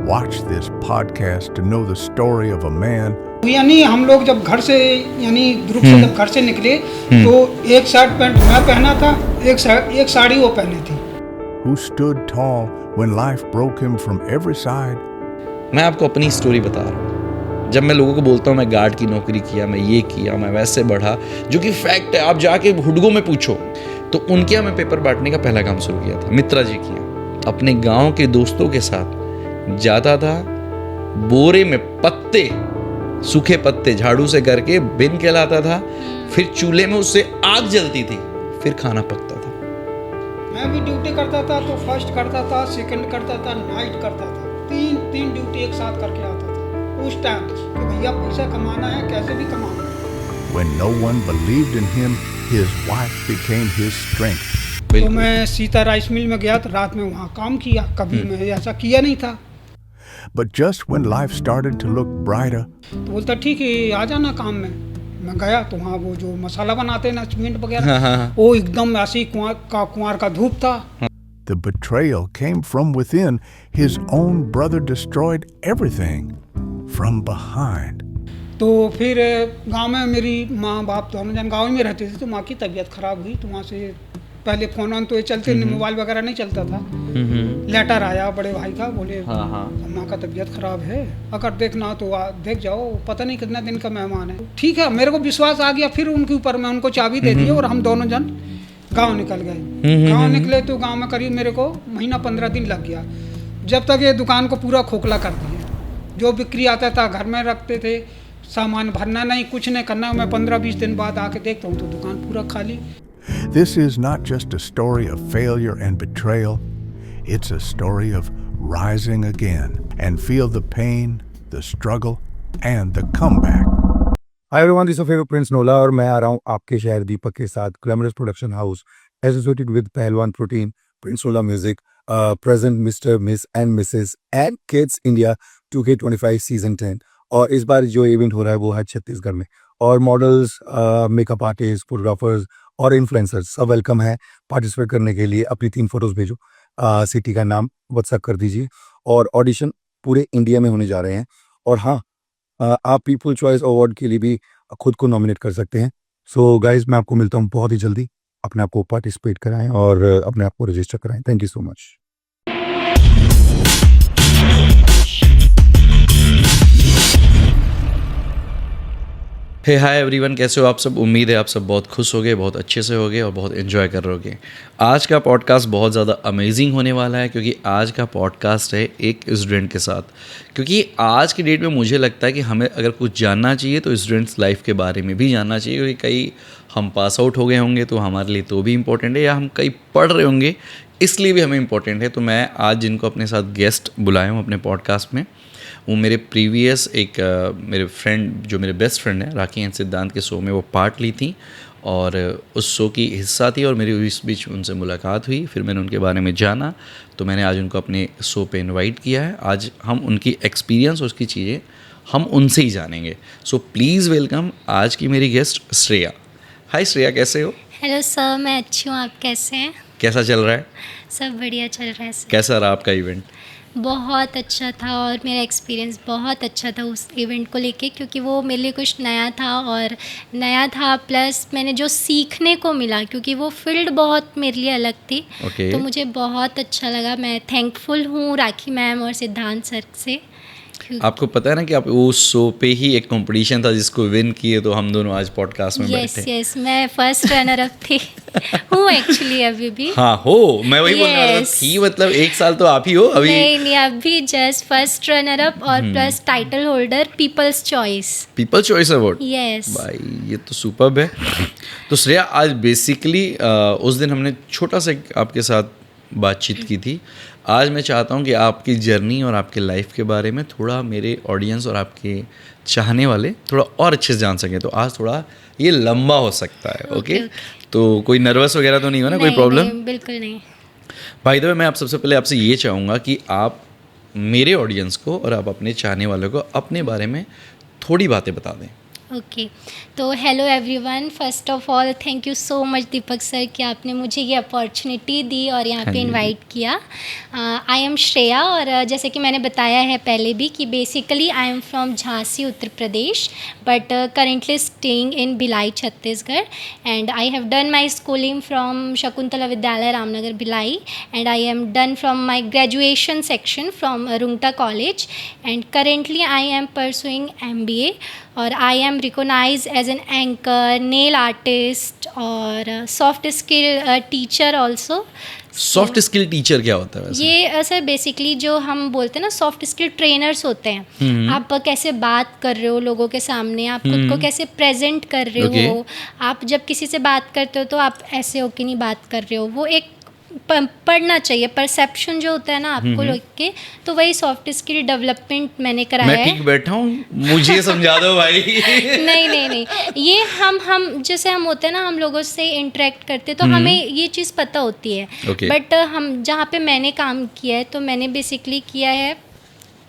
Watch this podcast to know the story of a man यानी हम लोग जब घर से यानी ग्रुप से जब घर से निकले तो एक शर्ट पैंट मैं पहना था, एक साड़ी वो पहनी थी। who stood tall when life broke him from every side. मैं आपको अपनी स्टोरी बता रहा हूँ। जब मैं लोगों को बोलता हूँ मैं गार्ड की नौकरी किया, मैं ये किया, मैं वैसे बढ़ा, जो कि फैक्ट है, आप जाके हुडगो में पूछो तो उनके यहाँ मैं पेपर बांटने का पहला काम शुरू किया था, मित्रा जी किया। अपने गांव के दोस्तों के साथ जाता था, बोरे में पत्ते, सूखे पत्ते झाड़ू से करके बिन के लाता था, फिर चूल्हे में उससे आग जलती थी, फिर खाना पकता था। मैं भी ड्यूटी करता था तो फर्स्ट करता था, सेकंड करता था, नाइट करता था, तीन ड्यूटी एक साथ करके आता था उस टाइम कि भैया पैसा कमाना है, कैसे भी कमाना है। When no one believed in him, his wife became his strength. तो मैं सीता राइस मिल में गया तो रात में वहाँ काम किया, कभी मैं ऐसा किया नहीं था। But just when life started to look brighter, तो बोलता ठीक है आ जाना काम में। मैं गया तो वहाँ वो जो मसाला बनाते हैं ना, सीमेंट वगैरह, वो एकदम ऐसे ही कुंवार का धूप था। the betrayal came from within. His own brother destroyed everything from behind. तो फिर गांव में मेरी माँ बाप दोनों जन गांव में रहते थे, तो माँ की तबीयत खराब हुई, तो वहाँ से पहले फोन ऑन तो ये चलते नहीं, मोबाइल वगैरह नहीं चलता था। लेटर आया बड़े भाई का, बोले माँ का तबीयत खराब है, अगर देखना हो तो देख जाओ, पता नहीं कितना दिन का मेहमान है। ठीक है, मेरे को विश्वास आ गया। फिर उनके ऊपर मैं उनको चाबी दे दी और हम दोनों जन गांव निकल गए। गांव निकले तो गांव में करीब मेरे को महीना 15 दिन लग गया, जब तक ये दुकान को पूरा खोखला कर दिया। जो बिक्री आता था घर में रखते थे, सामान भरना नहीं, कुछ नहीं करना। मैं 15-20 दिन बाद आके देखता हूँ तो दुकान पूरा खाली। This is not just a story of failure and betrayal. It's a story of rising again and feel the pain, the struggle, and the comeback. Hi everyone, this is your favorite Prince Nola और मैं आ रहा हूँ आपके शहर दीपक के साथ glamorous production house associated with Pahalwan protein, prince Nola music, present mister miss and missus and kids India 2K25 season 10। और इस बार जो इवेंट हो रहा है वो है छत्तीसगढ़ में, और मॉडल्स, मेकअप आर्टिस्ट, फोटोग्राफर्स और इन्फ्लुएंसर्स सब वेलकम है पार्टिसिपेट करने के लिए। अपनी 3 फोटोज भेजो, सिटी का नाम व्हाट्सएप कर दीजिए, और ऑडिशन पूरे इंडिया में होने जा रहे हैं। और हाँ, आप पीपल चॉइस अवार्ड के लिए भी खुद को नॉमिनेट कर सकते हैं। सो गाइज, मैं आपको मिलता हूँ बहुत ही जल्दी। अपने आप को पार्टिसिपेट कराएं और अपने आप को रजिस्टर कराएं। Thank you so much. Hey hi everyone, कैसे हो आप सब? उम्मीद है आप सब बहुत खुश होगे, बहुत अच्छे से होगे और बहुत एंजॉय कर रहे होगे। आज का पॉडकास्ट बहुत ज़्यादा अमेजिंग होने वाला है, क्योंकि आज का पॉडकास्ट है एक स्टूडेंट के साथ। क्योंकि आज की डेट में मुझे लगता है कि हमें अगर कुछ जानना चाहिए तो स्टूडेंट्स लाइफ के बारे में भी जानना चाहिए, क्योंकि कई हम पास आउट हो गए होंगे तो हमारे लिए तो भी इम्पोर्टेंट है, या हम कई पढ़ रहे होंगे इसलिए भी हमें इम्पोर्टेंट है। तो मैं आज जिनको अपने साथ गेस्ट बुलाया हूँ अपने पॉडकास्ट में, वो मेरे प्रीवियस एक मेरे फ्रेंड, जो मेरे बेस्ट फ्रेंड है, राखी एंड सिद्धांत के शो में वो पार्ट ली थी और उस शो की हिस्सा थी, और मेरी इस बीच उनसे मुलाकात हुई। फिर मैंने उनके बारे में जाना, तो मैंने आज उनको अपने शो पे इनवाइट किया है। आज हम उनकी एक्सपीरियंस, उसकी चीज़ें हम उनसे ही जानेंगे। सो प्लीज़ वेलकम आज की मेरी गेस्ट श्रेया। हाय श्रेया, कैसे हो? हेलो सर, मैं अच्छी हूँ, आप कैसे हैं? कैसा चल रहा है? सब बढ़िया चल रहा है सर। कैसा रहा आपका इवेंट? बहुत अच्छा था, और मेरा एक्सपीरियंस बहुत अच्छा था उस इवेंट को लेके, क्योंकि वो मेरे लिए कुछ नया था, प्लस मैंने जो सीखने को मिला, क्योंकि वो फील्ड बहुत मेरे लिए अलग थी। तो मुझे बहुत अच्छा लगा। मैं थैंकफुल हूँ राखी मैम और सिद्धांत सर से। आपको पता है ना कि आप उस शो पे ही एक कंपटीशन था जिसको विन किए, तो हम दोनों आज पॉडकास्ट में बैठे। यस, मैं फर्स्ट रनर अप थी हूँ एक्चुअली अभी भी। हाँ हो, मैं वही बोलने वाला थी, मतलब 1 साल तो आप ही हो अभी। नहीं, अभी जस्ट फर्स्ट रनर अप और plus title holder people's choice award. Yes भाई, ये तो सुपर्ब है। तो श्रेया, आज बेसिकली उस दिन हमने छोटा सा आपके साथ बातचीत की थी। आज मैं चाहता हूँ कि आपकी जर्नी और आपके लाइफ के बारे में थोड़ा मेरे ऑडियंस और आपके चाहने वाले थोड़ा और अच्छे से जान सकें। तो आज थोड़ा ये लंबा हो सकता है। ओके? तो कोई नर्वस वगैरह तो नहीं हो ना? कोई प्रॉब्लम? बिल्कुल नहीं। भाई द वे, मैं आप सबसे पहले आपसे ये चाहूँगा कि आप मेरे ऑडियंस को और आप अपने चाहने वालों को अपने बारे में थोड़ी बातें बता दें। ओके, तो hello everyone, first of all thank you so much Deepak sir कि आपने मुझे ये अपॉर्चुनिटी दी और यहाँ पे इनवाइट किया। आई एम श्रेया और जैसे कि मैंने बताया है पहले भी कि basically I am from Jhansi Uttar Pradesh but currently staying in Bhilai Chhattisgarh and I have done my schooling from Shakuntala Vidyalaya Ramnagar Bhilai and I am done from my graduation section from Rungta college and currently I am pursuing MBA और I am recognise as an anchor, nail artist और soft skill teacher also. Soft skill teacher क्या होता है वैसे? ये sir basically जो हम बोलते हैं ना सॉफ्ट स्किल ट्रेनर्स होते हैं। आप कैसे बात कर रहे हो लोगों के सामने, आप खुद को कैसे प्रेजेंट कर रहे हो, आप जब किसी से बात करते हो तो आप ऐसे होके नहीं बात कर रहे हो, वो एक पढ़ना चाहिए, परसेप्शन जो होता है ना आपको लोग के, तो वही सॉफ्ट स्किल डेवलपमेंट मैंने कराया मैं है। ठीक बैठा हूँ, मुझे समझा दो भाई। नहीं, ये हम जैसे हम होते हैं ना, हम लोगों से इंटरेक्ट करते हैं तो हमें ये चीज़ पता होती है। Okay. बट हम जहाँ पे मैंने काम किया है तो मैंने बेसिकली किया है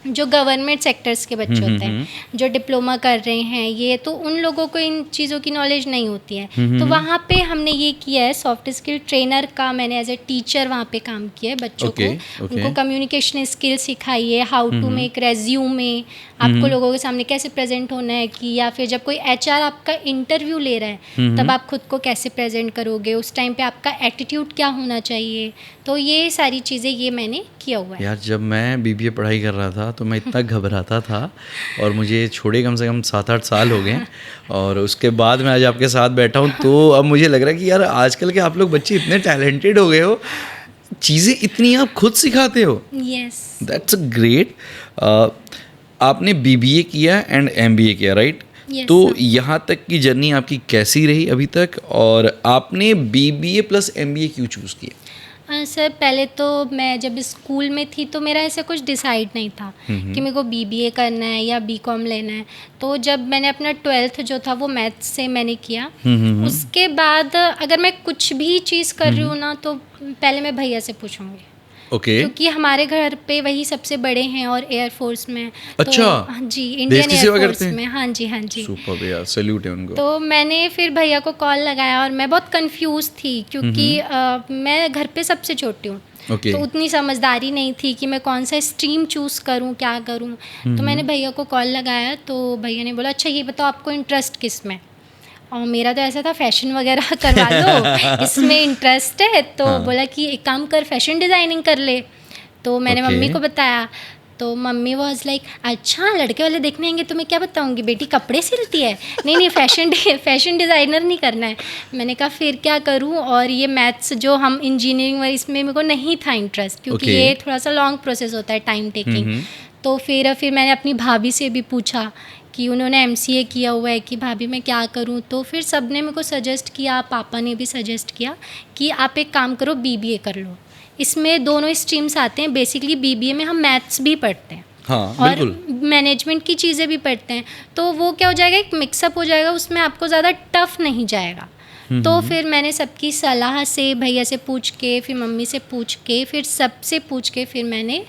जो गवर्नमेंट सेक्टर्स के बच्चे होते हैं जो डिप्लोमा कर रहे हैं, ये तो उन लोगों को इन चीज़ों की नॉलेज नहीं होती है। तो वहाँ पे हमने ये किया है, सॉफ्ट स्किल ट्रेनर का मैंने एज ए टीचर वहाँ पे काम किया है बच्चों को। उनको कम्युनिकेशन स्किल सिखाई है, हाउ टू मेक रेज्यूमे, आपको लोगों के सामने कैसे प्रेजेंट होना है, कि या फिर जब कोई HR आपका इंटरव्यू ले रहा है तब आप खुद को कैसे प्रेजेंट करोगे, उस टाइम पे आपका एटीट्यूड क्या होना चाहिए। तो ये सारी चीज़ें ये मैंने किया हुआ है। यार जब मैं BBA पढ़ाई कर रहा था तो मैं इतना घबराता था और मुझे छोड़े कम से कम 7-8 साल हो गए और उसके बाद मैं आज आपके साथ बैठा हूँ तो अब मुझे लग रहा है कि यार आजकल के आप लोग बच्चे इतने टैलेंटेड हो गए हो, चीज़ें इतनी आप खुद सिखाते हो। Yes, that's a great. आपने BBA किया एंड MBA किया, राइट? Yes, तो sir. यहाँ तक की जर्नी आपकी कैसी रही अभी तक, और आपने BBA प्लस MBA क्यों चूज़ किया? सर पहले तो मैं जब स्कूल में थी तो मेरा ऐसा कुछ डिसाइड नहीं था कि मेरे को BBA करना है या BCom लेना है। तो जब मैंने अपना 12th जो था वो मैथ्स से मैंने किया, उसके बाद अगर मैं कुछ भी चीज़ कर रही हूँ ना तो पहले मैं भैया से पूछूंगी। ओके। क्योंकि हमारे घर पे वही सबसे बड़े हैं और एयरफोर्स में। अच्छा, तो हाँ जी, इंडियन की सेवा एयरफोर्स करते हैं? में। हाँ जी। सुपर यार, सैल्यूट है उनको। तो मैंने फिर भैया को कॉल लगाया और मैं बहुत कंफ्यूज थी क्योंकि मैं घर पे सबसे छोटी हूँ। ओके। तो उतनी समझदारी नहीं थी कि मैं कौन सा स्ट्रीम चूज़ करूँ, क्या करूँ। तो मैंने भैया को कॉल लगाया तो भैया ने बोला अच्छा ये बताओ आपको इंटरेस्ट किस में। और मेरा तो ऐसा था फैशन वगैरह करवा लो, इसमें इंटरेस्ट है। तो बोला कि एक काम कर, फैशन डिज़ाइनिंग कर ले। तो मैंने मम्मी को बताया तो मम्मी वाज लाइक अच्छा लड़के वाले देखने आएंगे तो मैं क्या बताऊंगी, बेटी कपड़े सिलती है। नहीं फैशन डिज़ाइनर नहीं करना है। मैंने कहा फिर क्या करूं, और ये मैथ्स जो हम इंजीनियरिंग वाली इसमें मेरे को नहीं था इंटरेस्ट, क्योंकि ये थोड़ा सा लॉन्ग प्रोसेस होता है, टाइम टेकिंग। तो फिर मैंने अपनी भाभी से भी पूछा कि उन्होंने MCA किया हुआ है कि भाभी मैं क्या करूं। तो फिर सब ने मेरे को सजेस्ट किया, पापा ने भी सजेस्ट किया कि आप एक काम करो BBA कर लो। इसमें दोनों स्ट्रीम्स आते हैं। बेसिकली BBA में हम मैथ्स भी पढ़ते हैं और मैनेजमेंट की चीज़ें भी पढ़ते हैं, तो वो क्या हो जाएगा, एक मिक्सअप हो जाएगा, उसमें आपको ज़्यादा टफ नहीं जाएगा। तो फिर मैंने सबकी सलाह से, भैया से पूछ के, फिर मम्मी से पूछ के, फिर सबसे पूछ के, फिर मैंने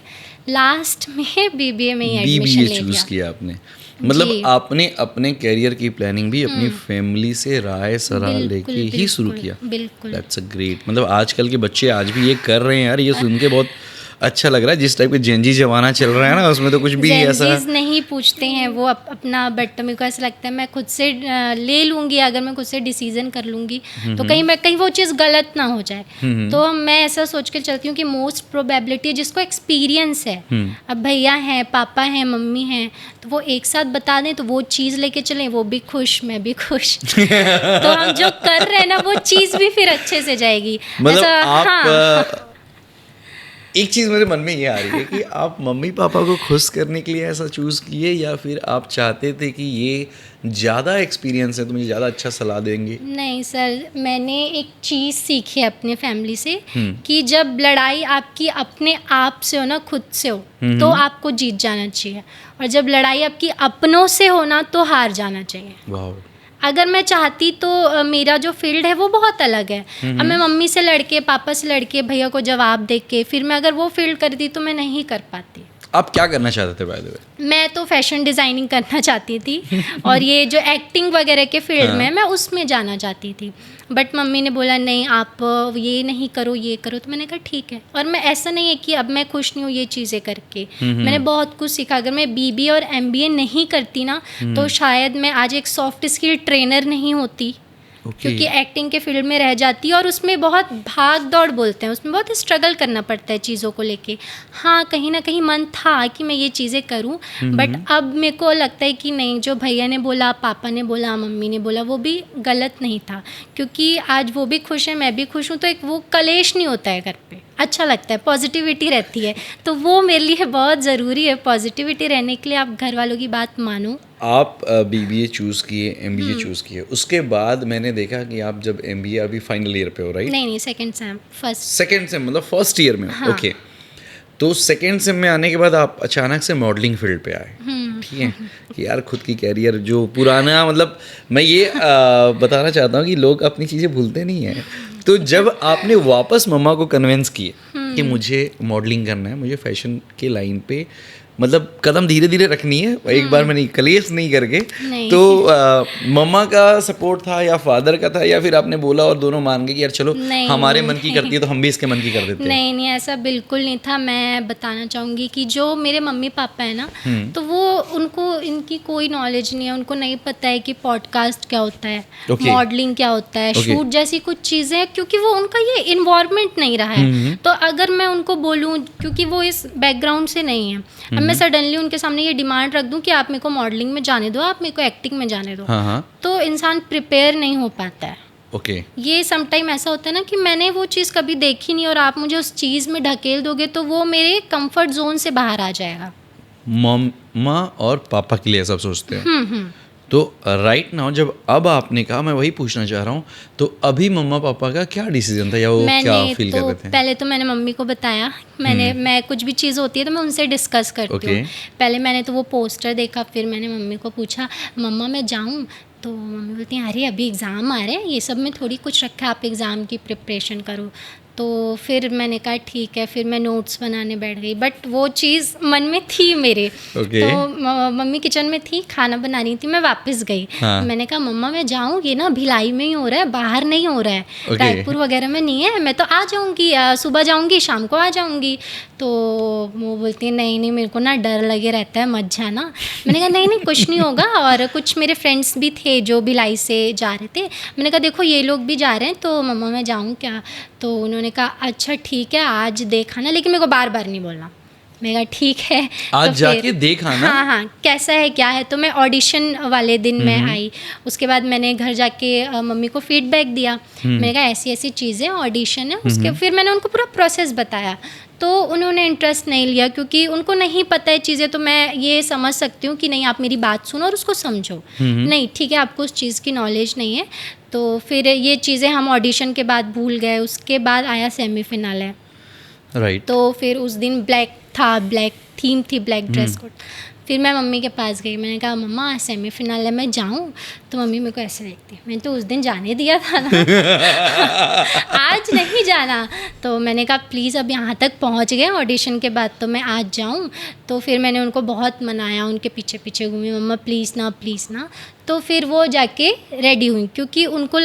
लास्ट में BBA में ही एडमिशन ले लिया। किया आपने, मतलब आपने अपने करियर की प्लानिंग भी अपनी फैमिली से राय सलाह लेके ही शुरू किया। बिल्कुल, दैट्स अ ग्रेट। मतलब आजकल के बच्चे आज भी ये कर रहे हैं यार, ये सुन के बहुत अच्छा लग रहा है। जिस टाइप के जेनजी जमाना चल रहा है ना, उसमें तो कुछ भी ऐसा नहीं पूछते हैं वो अपना, बट मेरे को ऐसा लगता है मैं खुद से ले लूँगी, अगर मैं खुद से डिसीजन कर लूँगी तो कहीं वो चीज़ गलत ना हो जाए। तो मैं ऐसा सोच के चलती हूँ कि मोस्ट प्रोबेबिलिटी जिसको एक्सपीरियंस है, अब भैया हैं, पापा हैं, मम्मी हैं, तो वो एक साथ बता दें तो वो चीज़ लेके चलें, वो भी खुश, मैं भी खुश। तो हम जो कर रहे हैं ना वो चीज़ भी फिर अच्छे से जाएगी। मतलब आप एक चीज़ मेरे मन में ये आ रही है कि आप मम्मी पापा को खुश करने के लिए ऐसा चूज़ किए, या फिर आप चाहते थे कि ये ज़्यादा एक्सपीरियंस है तो मुझे ज़्यादा अच्छा सलाह देंगे? नहीं सर, मैंने एक चीज़ सीखी है अपने फैमिली से कि जब लड़ाई आपकी अपने आप से हो ना, खुद से हो, तो आपको जीत जाना चाहिए, और जब लड़ाई आपकी अपनों से हो ना तो हार जाना चाहिए। वाह। अगर मैं चाहती तो मेरा जो फील्ड है वो बहुत अलग है। अब मैं मम्मी से लड़के, पापा से लड़के, भैया को जवाब दे के फिर मैं अगर वो फील्ड करती तो मैं नहीं कर पाती। आप क्या करना चाहते थे बाय द वे? मैं तो फैशन डिज़ाइनिंग करना चाहती थी और ये जो एक्टिंग वगैरह के फील्ड में मैं उसमें जाना चाहती थी, बट मम्मी ने बोला नहीं आप ये नहीं करो ये करो, तो मैंने कहा ठीक है। और मैं ऐसा नहीं है कि अब मैं खुश नहीं हूँ ये चीज़ें करके, मैंने बहुत कुछ सीखा। अगर मैं BBA और MBA नहीं करती ना तो शायद मैं आज एक सॉफ्ट स्किल ट्रेनर नहीं होती, क्योंकि एक्टिंग के फील्ड में रह जाती है और उसमें बहुत भाग दौड़ बोलते हैं, उसमें बहुत स्ट्रगल करना पड़ता है चीज़ों को लेके। हाँ कहीं ना कहीं मन था कि मैं ये चीज़ें करूं, बट अब मेरे को लगता है कि नहीं, जो भैया ने बोला, पापा ने बोला, मम्मी ने बोला, वो भी गलत नहीं था, क्योंकि आज वो भी खुश है, मैं भी खुश हूँ, तो एक वो कलेश नहीं होता है घर पे, अच्छा लगता है, पॉजिटिविटी रहती है। तो वो मेरे लिए बहुत ज़रूरी है, पॉजिटिविटी रहने के लिए आप घर वालों की बात मानो। आप BBA चूज़ किए, MBA चूज़ किए, उसके बाद मैंने देखा कि आप जब MBA अभी फाइनल ईयर पे हो, राइट? नहीं सेकंड सेम, सेकंड सेम मतलब फर्स्ट ईयर में हो, ओके। तो सेकंड सेम में आने के बाद आप अचानक से मॉडलिंग फील्ड पे आए, ठीक है, कि यार खुद की कैरियर जो पुराना, मतलब मैं ये बताना चाहता हूँ कि लोग अपनी चीज़ें भूलते नहीं हैं। तो जब आपने वापस मम्मा को कन्विंस किए कि मुझे मॉडलिंग करना है, मुझे फैशन के लाइन पे मतलब कदम धीरे धीरे रखनी है, एक बार में नहीं, कलेश नहीं करके, तो मम्मा का सपोर्ट था या फादर का था, या फिर आपने बोला और दोनों मान गए कि यार चलो हमारे मन की करती है तो हम भी इसके मन की कर देते हैं? नहीं ऐसा बिल्कुल नहीं था। मैं बताना चाहूँगी कि जो मेरे मम्मी पापा है ना, तो वो उनको इनकी कोई नॉलेज नहीं है, उनको नहीं पता है कि पॉडकास्ट क्या होता है, मॉडलिंग क्या होता है, शूट जैसी कुछ चीज़ें हैं, क्योंकि वो उनका ये इन्वायरमेंट नहीं रहा है। तो अगर मैं उनको बोलूँ, क्योंकि वो इस बैकग्राउंड से नहीं है, अब मैं सडनली उनके सामने ये डिमांड रख दूं कि आप मेरे को मॉडलिंग में जाने दो, आप मेरे को एक्टिंग में जाने दो, तो इंसान प्रिपेयर नहीं हो पाता है। ओके। ये समटाइम ऐसा होता है ना कि मैंने वो चीज़ कभी देखी नहीं और आप मुझे उस चीज़ में ढकेल दोगे तो वो मेरे कंफर्ट जोन से बाहर आ जाएगा। मम्मा और पापा के लिए सब सोचते हैं। तो राइट नाउ जब अब आपने कहा, मैं वही पूछना चाह रहा हूँ, तो अभी मम्मा पापा का क्या डिसीजन था, या वो क्या फील कर रहे थे? पहले तो मैंने मम्मी को बताया, मैं कुछ भी चीज़ होती है तो मैं उनसे डिस्कस करती हूँ। पहले मैंने तो वो पोस्टर देखा, फिर मैंने मम्मी को पूछा मम्मा मैं जाऊँ, तो मम्मी बोलती हैं अरे अभी एग्ज़ाम आ रहे हैं, ये सब में थोड़ी कुछ रखा है, आप एग्ज़ाम की प्रिपरेशन करो। तो फिर मैंने कहा ठीक है, फिर मैं नोट्स बनाने बैठ गई, बट वो चीज़ मन में थी मेरे। तो मम्मी किचन में थी, खाना बना रही थी, मैं वापस गई। मैंने कहा मम्मा मैं जाऊँगी ना, भिलाई में ही हो रहा है, बाहर नहीं हो रहा है, रायपुर वगैरह में नहीं है, मैं तो आ जाऊँगी, सुबह जाऊँगी शाम को आ जाऊँगी। तो वो बोलती है नहीं मेरे को ना डर लगे रहता है, मत जाना। मैंने कहा नहीं कुछ नहीं होगा, और कुछ मेरे फ्रेंड्स भी थे जो भिलाई से जा रहे थे, मैंने कहा देखो ये लोग भी जा रहे हैं तो मम्मा मैं जाऊँ क्या? तो उन्होंने कहा अच्छा ठीक है आज देखा ना, लेकिन मेरे को बार बार नहीं बोलना। मैं कहा ठीक है, आज तो जाके देखा ना। हाँ कैसा है क्या है। तो मैं ऑडिशन वाले दिन मैं आई, उसके बाद मैंने घर जाके मम्मी को फीडबैक दिया, मैंने कहा ऐसी ऐसी चीज़ें ऑडिशन है, उसके फिर मैंने उनको पूरा प्रोसेस बताया। तो उन्होंने इंटरेस्ट नहीं लिया, क्योंकि उनको नहीं पता है चीज़ें। तो मैं ये समझ सकती हूँ कि नहीं आप मेरी बात सुनो और उसको समझो, नहीं ठीक है आपको उस चीज़ की नॉलेज नहीं है। तो फिर ये चीज़ें हम ऑडिशन के बाद भूल गए। उसके बाद आया सेमीफाइनल है, राइट। तो फिर उस दिन ब्लैक था, ब्लैक थीम थी, ब्लैक ड्रेस कोड। फिर मैं मम्मी के पास गई, मैंने कहा मम्मा सेमीफाइनल है मैं जाऊँ? तो मम्मी मेरे को ऐसे देखती, मैंने तो उस दिन जाने दिया था ना आज नहीं जाना। तो मैंने कहा प्लीज़ अब यहाँ तक पहुँच गए ऑडिशन के बाद, तो मैं आज जाऊँ। तो फिर मैंने उनको बहुत मनाया, उनके पीछे पीछे घूमी, मम्मा प्लीज़ ना। तो फिर वो जाके रेडी हुई, क्योंकि उनको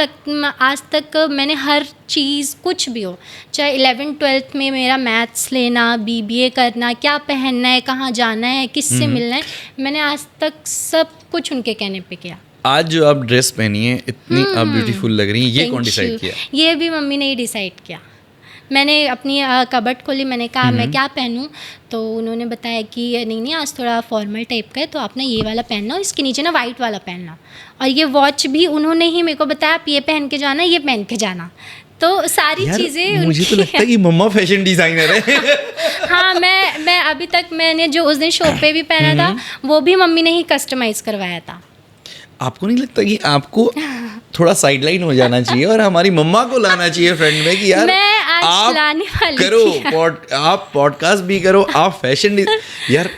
आज तक मैंने हर चीज़ कुछ भी हो, चाहे 11th-12th में मेरा मैथ्स लेना, BBA करना, क्या पहनना है, कहाँ जाना है, किससे मिलना है, मैंने आज तक सब कुछ उनके कहने पे किया। आज जो आप ड्रेस पहनी है इतनी आप ब्यूटीफुल लग रही हैं, ये कौन डिसाइड किया? ये भी मम्मी ने ही डिसाइड किया। मैंने अपनी कबर्ड खोली, मैंने कहा मैं क्या पहनूं, तो उन्होंने बताया कि नहीं आज थोड़ा फॉर्मल टाइप का है, तो आप ना ये वाला पहनना, इसके नीचे ना वाइट वाला पहनना। और ये वॉच भी उन्होंने ही मेरे को बताया, आप ये पहन के जाना, ये पहन के जाना। तो सारी चीज़ें मुझे तो लगता है कि मम्मा फैशन डिज़ाइनर है हाँ मैं अभी तक मैंने जो उस दिन शो पे भी पहना था वो भी मम्मी ने ही कस्टमाइज़ करवाया था। आपको नहीं लगता कि आपको थोड़ा साइडलाइन हो जाना चाहिए और हमारी मम्मा को लाना चाहिए फ्रेंड में कि यार मैं आज आप लाने वाली करो, आप पॉडकास्ट भी करो, आप फैशन यार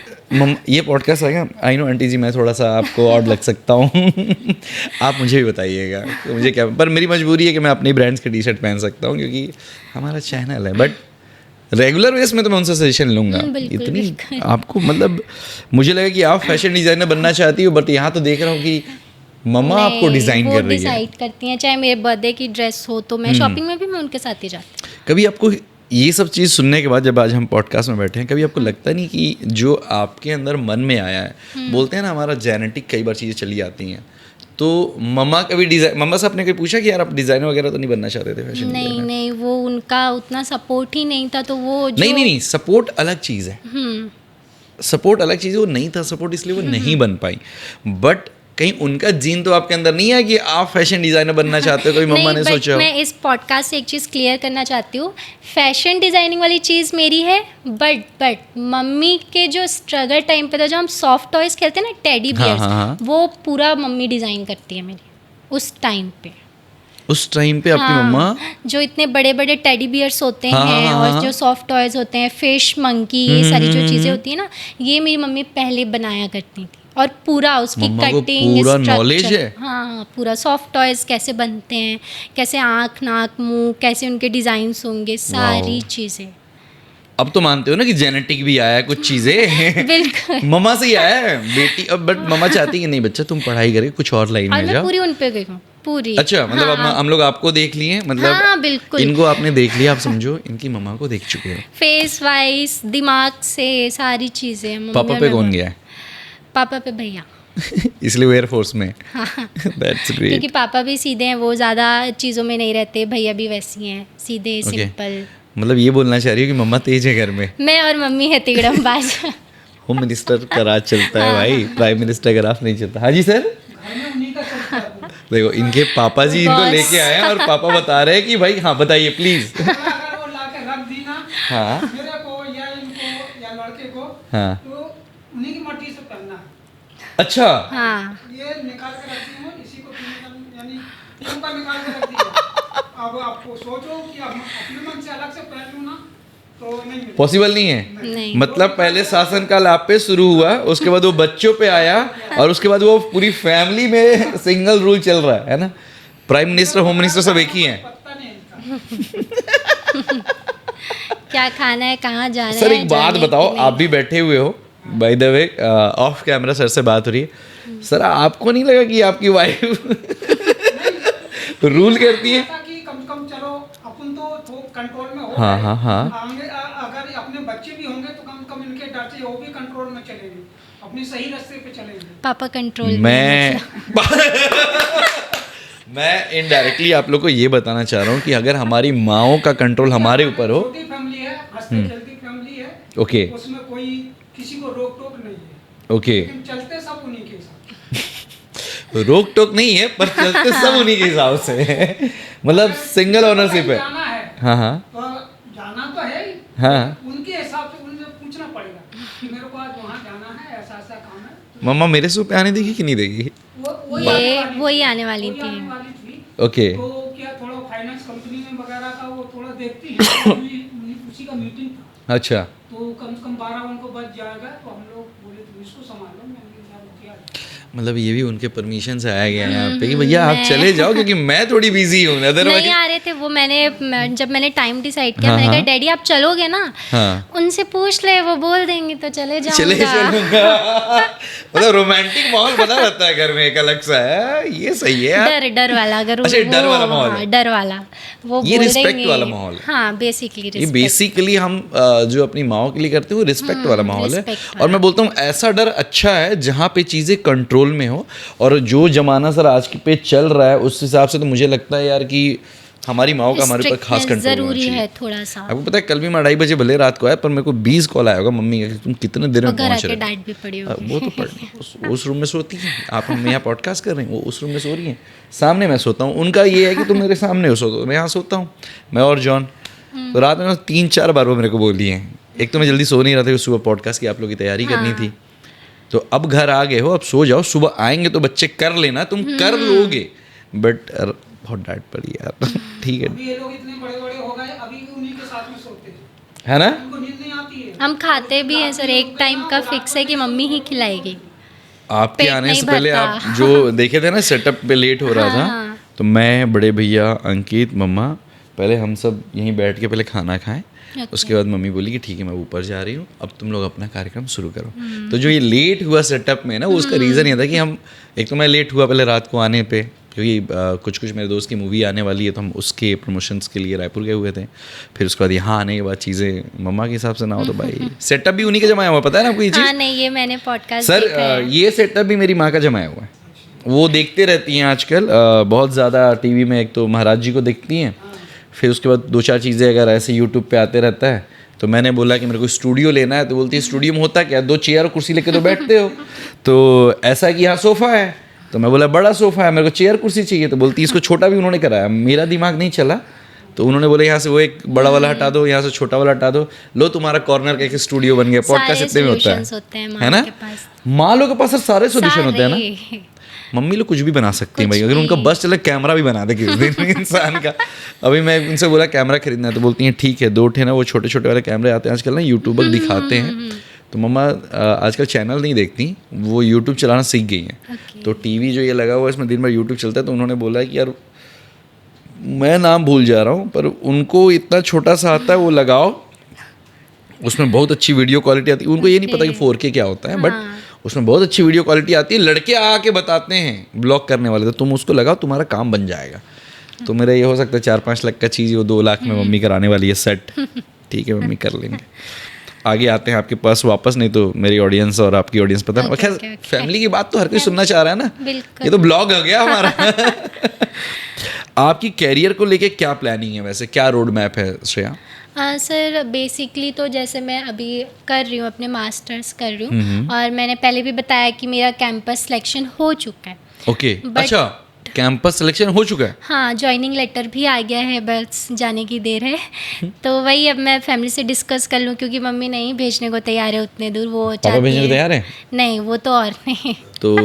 ये पॉडकास्ट आएगा, आई नो आंटी जी मैं थोड़ा सा आपको ऑड लग सकता हूँ आप मुझे भी बताइएगा तो मुझे क्या, पर मेरी मजबूरी है कि मैं अपने ब्रांड्स के टी शर्ट पहन सकता हूँ क्योंकि हमारा चैनल है। बट रेगुलर बेस में तो मैं उनसे सजेशन लूंगा। बिल्कुल, इतनी बिल्कुल। आपको मतलब मुझे लगा कि आप फैशन डिजाइनर बनना चाहती हो, बट यहाँ तो देख रहा हूँ कि मम्मा आपको नहीं, डिजाइन वो कर रही है। डिसाइड करती हैं, चाहे मेरे बर्थडे की ड्रेस हो तो मैं शॉपिंग में भी मैं उनके साथ ही जाती हूँ। कभी आपको ये सब चीज़ सुनने के बाद, जब आज हम पॉडकास्ट में बैठे हैं, कभी आपको लगता नहीं कि जो आपके अंदर मन में आया है, बोलते हैं ना हमारा जेनेटिक कई बार चीज़ें चली आती हैं, तो मम्मा कभी डिज़ाइन, मम्मा से आपने कभी पूछा कि यार आप डिज़ाइनर वगैरह तो नहीं बनना चाहते थे फैशन नहीं नहीं, वो उनका उतना सपोर्ट ही नहीं था, तो वो जो नहीं, सपोर्ट अलग चीज़ है, सपोर्ट अलग चीज़ है, वो नहीं था सपोर्ट, इसलिए वो नहीं बन पाई। बट कहीं उनका जीन तो आपके अंदर नहीं है कि आप फैशन डिज़ाइनर बनना चाहते हो, कभी मम्मा नहीं, ने बट सोचा हो? मैं इस पॉडकास्ट से एक चीज़ क्लियर करना चाहती हूँ, फैशन डिज़ाइनिंग वाली चीज़ मेरी है, बट मम्मी के जो स्ट्रगल टाइम पे था, जो हम सॉफ्ट टॉयज खेलते हैं ना, टेडी बियर्स, हाँ। वो पूरा मम्मी डिज़ाइन करती है मेरी उस टाइम पे। उस टाइम पे आपकी हाँ, मम्मा जो इतने बड़े बड़े टेडी बियर्स होते हाँ, हैं हाँ, और हाँ। जो सॉफ्ट टॉयज होते हैं, फिश, मंकी, ये सारी जो चीज़ें होती है ना, ये मेरी मम्मी पहले बनाया करती थी, और पूरा उसकी मम्मा को कटिंग, पूरा knowledge है? हाँ, पूरा सॉफ्ट टॉयज कैसे बनते हैं, कैसे आँख, नाक, मुंह, कैसे उनके डिज़ाइंस होंगे, सारी चीज़ें। अब तो मानते हो ना कि जेनेटिक भी आया है कुछ चीजें बिल्कुल। मम्मा से ही आया है बेटी। अब बट मम्मा चाहती कि नहीं बच्चा तुम पढ़ाई करके कुछ और लाइन और में मैं जाओ। पूरी उन पे गई हूँ, पूरी। अच्छा, मतलब अब हम लोग आपको देख लिए, मतलब हाँ, बिल्कुल। इनको आपने देख लिया, आप समझो इनकी मम्मा को देख चुके हो। फेस वाइज, दिमाग से, सारी चीज़ें मम्मी पापा और पे मैं कौन बहुत- गया है? पापा पे भैया। इसलिए वो एयरफोर्स में। हाँ, दैट्स ग्रेट। क्योंकि पापा भी सीधे हैं, वो ज़्यादा चीज़ों में नहीं रहते, भैया भी वैसी हैं, सीधे सिंपल। मतलब ये बोलना चाह रही हो कि मम्मा तेज है घर में। मैं और मम्मी है तिगड़मबाज। होम मिनिस्टर का राज चलता है भाई, प्राइम मिनिस्टर का राज नहीं चलता। हाँ जी सर। घर में उन्हीं का चलता है। देखो इनके पापा जी इनको बस। लेके आए हैं और पापा बता रहे हैं कि भाई हाँ बताइए प्लीज। अगर वो लाके रख दी ना हाँ मेरे को या इनको या लड़के को, हाँ। तो उन्हीं की मट्टी से पहनना है। अच्छा, हाँ, ये निकाल के रखती हूँ, इसी को यानी टीम का निकाल के रख दिया। अब आपको सोचो कि अब अपने मन से अलग से पहन लूँ ना, तो नहीं मिलेगा। पॉसिबल नहीं है। नहीं। मतलब पहले शासनकाल आप पे शुरू हुआ, उसके बाद वो बच्चों पे आया, और उसके बाद वो पूरी फैमिली में सिंगल रूल चल रहा है ना। प्राइम मिनिस्टर, होम मिनिस्टर सब एक ही हैं। पता नहीं इनका। क्या खाना है, कहाँ जाना है। सर एक बात जाने बताओ, की नहीं। आप भी बैठे हुए हो, by the way of camera sir से बात हो रही है। सर आपको नहीं लगा कि आपकी वाइफ रूल करती है? कि कम से कम चलो अपन तो कंट्रोल में हो हाँ, गए। हाँ, हाँ। आगे अगर अपने बच्चे भी होंगे तो कम से कम इनके डर से वो भी कंट्रोल में चलेंगे, अपने सही रास्ते पे चलेंगे। पापा कंट्रोल मैं मैं इनडायरेक्टली आप लोग को ये बताना चाह रहा हूँ कि अगर हमारी माओं का कंट्रोल हमारे ऊपर हो। छोटी फैमिली है, हंसती खेलती फैमिली है, ओके उसमें कोई किसी को रोक टोक नहीं है, ओके, लेकिन चलते सब उन्हीं के साथ। रोक टोक नहीं है पर चलते सब उन्हीं के हिसाब से हैं। मतलब सिंगल ओनरशिप है। जाना है हाँ हाँ तो जाना तो है ही, हाँ। उनके हिसाब से उनसे पूछना पड़ेगा कि मेरे को आज वहाँ जाना है, ऐसा ऐसा काम है। मम्मा मेरे सूप पे आने देगी कि नहीं देगी? वही आने वाली थी। ओके तो क्या थोड़ा फाइनेंस कंपनी में वगैरह का वो थोड़ा देखती है, उसी का मीटिंग था, अच्छा, तो कम से कम 12 उनको बच जाएगा, तो हम लोग बोले तुम इसको संभालो, मैंने कहा किया। मतलब ये भी उनके परमिशन से आया गया है यहाँ पे कि भैया आप चले जाओ क्योंकि मैं थोड़ी बिजी हूँ, अदरवाइज। नहीं आ रहे थे वो, जब मैंने टाइम डिसाइड किया, हाँ, मैंने कहा हाँ। डैडी आप चलोगे ना, हाँ उनसे पूछ ले, वो बोल देंगे तो चले चले जाऊंगा। चलूंगा। मतलब रोमांटिक माहौल बना रहता है घर में, एक अलग सा है, ये सही है यार। डर वाला, अगर अच्छा, वो- डर वाला माहौल है। हाँ, डर वाला, वो ये बोल respect देंगे। वाला माहौल है। हाँ, बेसिकली ये बेसिकली हम जो अपनी माओ के लिए करते हैं वो रिस्पेक्ट वाला माहौल है। respect और मैं बोलता हूँ ऐसा डर अच्छा है जहाँ पे चीज़ें कंट्रोल में हो। और जो जमाना सर आज के पे चल रहा है उस हिसाब से तो मुझे लगता है यार कि हमारी माओ का हमारे ऊपर खास कंट्रोल होना जरूरी चाहिए। है थोड़ा सा। आपको पता है कल भी मैं 2:30 बजे भले रात को आया, पर मेरे को 20 कॉल आया होगा मम्मी का कि तुम कितने देर में और घर पहुंच आके रहे हो। डांट भी पड़ी होगी। वो तो पढ़ उस रूम में सोती है, आप हम यहाँ पॉडकास्ट कर रहे हैं, वो उस रूम में सो रही हैं, सामने मैं सोता हूँ। उनका ये है कि तुम मेरे सामने हो, सो तो मैं यहाँ सोता हूँ, मैं और जॉन। तो रात में 3-4 बार वो मेरे को बोली हैं। एक तो मैं जल्दी सो नहीं रहा था, सुबह पॉडकास्ट की आप लोग की तैयारी करनी थी, तो अब घर आ गए हो, अब सो जाओ, सुबह आएंगे तो बच्चे कर लेना, तुम कर लोगे। बट बहुत डांट पड़ी यार। ठीक है, अभी ये लोग इतने बड़े बड़े हो गए, अभी भी उन्हीं के साथ में सोते हैं, है ना? उनको नींद नहीं आती है। हम खाते भी हैं सर, एक टाइम का फिक्स है कि मम्मी ही खिलाएगी। आपके पेट आने नहीं से पहले भरता। आप जो देखे थे ना सेटअप पे लेट हो रहा था, हाँ। तो मैं, बड़े भैया, अंकित, मम्मा, पहले हम सब यहीं बैठ के पहले खाना खाएं, उसके बाद मम्मी बोली कि ठीक है मैं ऊपर जा रही हूँ, अब तुम लोग अपना कार्यक्रम शुरू करो। तो जो ये लेट हुआ सेटअप में ना, वो उसका रीज़न ये था कि हम, एक तो मैं लेट हुआ पहले रात को आने पे, क्योंकि कुछ मेरे दोस्त की मूवी आने वाली है, तो हम उसके प्रमोशंस के लिए रायपुर गए हुए थे। फिर उसके बाद यहाँ आने के बाद चीज़ें मम्मा के हिसाब से ना हो तो भाई सेटअप भी उन्हीं के जमाया हुआ, पता है ना आपको ये चीज़? हाँ नहीं, ये मैंने पॉडकास्ट सर देखा है। ये सेटअप भी मेरी माँ का जमाया हुआ है, वो देखते रहती हैं आजकल बहुत ज़्यादा टीवी में। एक तो महाराज जी को देखती हैं, फिर उसके बाद 2-4 चीज़ें अगर ऐसे यूट्यूब पे आते रहता है, तो मैंने बोला कि मेरे को स्टूडियो लेना है, तो बोलती है स्टूडियो में होता क्या, 2 चेयर और कुर्सी लेके तो बैठते हो। तो ऐसा है कि यहाँ सोफ़ा है, तो मैं बोला बड़ा सोफ़ा है, मेरे को चेयर कुर्सी चाहिए, तो बोलती इसको छोटा भी उन्होंने कराया, मेरा दिमाग नहीं चला, तो उन्होंने बोला यहाँ से वो एक बड़ा वाला हटा दो, यहाँ से छोटा वाला हटा दो, लो तुम्हारा कॉर्नर का एक स्टूडियो बन गया। पॉडकास्ट इतने में होता है ना, माँ लोग के पास सारे सोल्यूशन होते हैं ना। मम्मी लोग कुछ भी बना सकती हैं भाई, अगर उनका बस चले कैमरा भी बना दे किसी दिन इंसान का। अभी मैं उनसे बोला कैमरा खरीदना है, तो बोलती हैं ठीक है, 2 ठे ना वो छोटे छोटे वाले कैमरे आते हैं आजकल ना, यूट्यूबर दिखाते हैं। तो मम्मा आजकल चैनल नहीं देखती, वो यूट्यूब चलाना सीख गई हैं। तो टीवी जो ये लगा हुआ है इसमें दिन भर यूट्यूब चलता है, तो उन्होंने बोला कि यार मैं नाम भूल जा रहा हूँ, पर उनको इतना छोटा सा आता है, वो लगाओ, उसमें बहुत अच्छी वीडियो क्वालिटी आती है। उनको ये नहीं पता कि 4K क्या होता है, बट उसमें बहुत अच्छी वीडियो क्वालिटी आती है। लड़के आके बताते हैं ब्लॉग करने वाले, तो तुम उसको लगाओ, तुम्हारा काम बन जाएगा। तो मेरा ये हो सकता है 4-5 लाख का चीज़ वो 2 लाख में मम्मी कराने वाली है सेट। ठीक है मम्मी, कर लेंगे। आगे आते हैं आपके पास वापस, नहीं तो मेरी ऑडियंस और आपकी ऑडियंस पता नहीं। खैर फैमिली की बात तो हर कोई सुनना चाह रहा है ना, ये तो ब्लॉग हो गया हमारा। आपकी कैरियर को लेके क्या प्लानिंग है वैसे, क्या रोड मैप है श्रेया? सर बेसिकली तो जैसे मैं अभी कर रही हूँ, अपने मास्टर्स कर रही हूँ, और मैंने पहले भी बताया कि मेरा कैंपस सिलेक्शन हो चुका है। ओके, अच्छा कैंपस सिलेक्शन हो चुका है? हाँ, ज्वाइनिंग लेटर भी आ गया है, बस जाने की देर है। तो वही अब मैं फैमिली से डिस्कस कर लूँ, क्योंकि मम्मी नहीं भेजने को तैयार है उतने दूर, वो पापा भेजने को तैयार है? नहीं, वो तो और नहीं। तो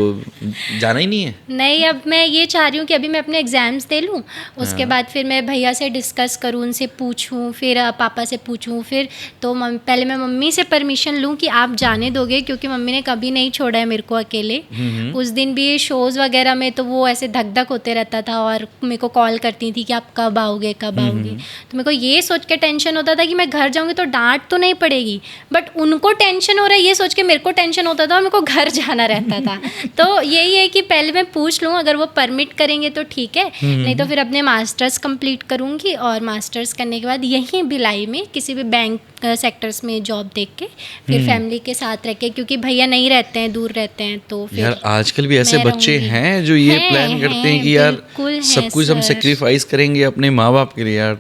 जाना ही नहीं है? नहीं, अब मैं ये चाह रही हूँ कि अभी मैं अपने एग्ज़ाम्स दे लूँ, उसके बाद फिर मैं भैया से डिस्कस करूँ, उनसे पूछूँ, फिर पापा से पूछूँ, फिर तो पहले मैं मम्मी से परमिशन लूँ कि आप जाने दोगे, क्योंकि मम्मी ने कभी नहीं छोड़ा है मेरे को अकेले। उस दिन भी शोज़ वगैरह में तो वो ऐसे धक धक होते रहता था, और मेरे को कॉल करती थी कि आप कब आओगे कब आओगे। तो मेरे को ये सोच के टेंशन होता था कि मैं घर जाऊँगी तो डांट तो नहीं पड़ेगी, बट उनको टेंशन हो रहा है ये सोच के मेरे को टेंशन होता था, और मेरे को घर जाना रहता था। तो यही है कि पहले मैं पूछ लूँ, अगर वो परमिट करेंगे तो ठीक है, नहीं तो फिर अपने मास्टर्स कंप्लीट करूँगी, और मास्टर्स करने के बाद यहीं भिलाई में किसी भी बैंक सेक्टर्स में जॉब देख के फिर फैमिली के साथ रह के, क्योंकि भैया नहीं रहते हैं, दूर रहते हैं, तो फिर यार आजकल भी ऐसे बच्चे हैं जो ये प्लान करते हैं कि यार सब कुछ हम सेक्रीफाइस करेंगे अपने माँ बाप के लिए। यार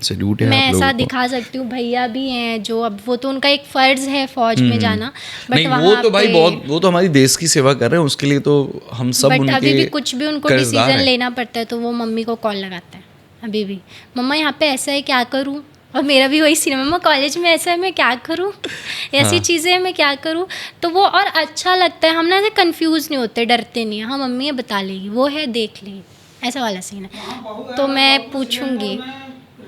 सैल्यूट है मैं आप लोगों ऐसा को। दिखा सकती हूँ, भैया भी हैं जो, अब वो तो उनका एक फ़र्ज़ है फ़ौज में जाना, बट नहीं वो तो भाई बहुत, वो तो हमारी देश की सेवा कर रहे हैं, उसके लिए तो हम सब बट उनके अभी भी कुछ भी उनको कर्जदार डिसीजन हैं। लेना पड़ता है, तो वो मम्मी को कॉल लगाता है अभी भी, मम्मा यहाँ पे ऐसा है क्या करूँ, और मेरा भी वही सीन है, मम्मा कॉलेज में ऐसा है मैं क्या करूँ, ऐसी चीज़ें हैं मैं क्या करूँ। तो वो और अच्छा लगता है, हम ना ऐसे कन्फ्यूज़ नहीं होते, डरते नहीं हैं, हाँ मम्मी ये बता लेगी, वो है देख लेगी, ऐसा वाला सीन है। तो मैं पूछूँगी,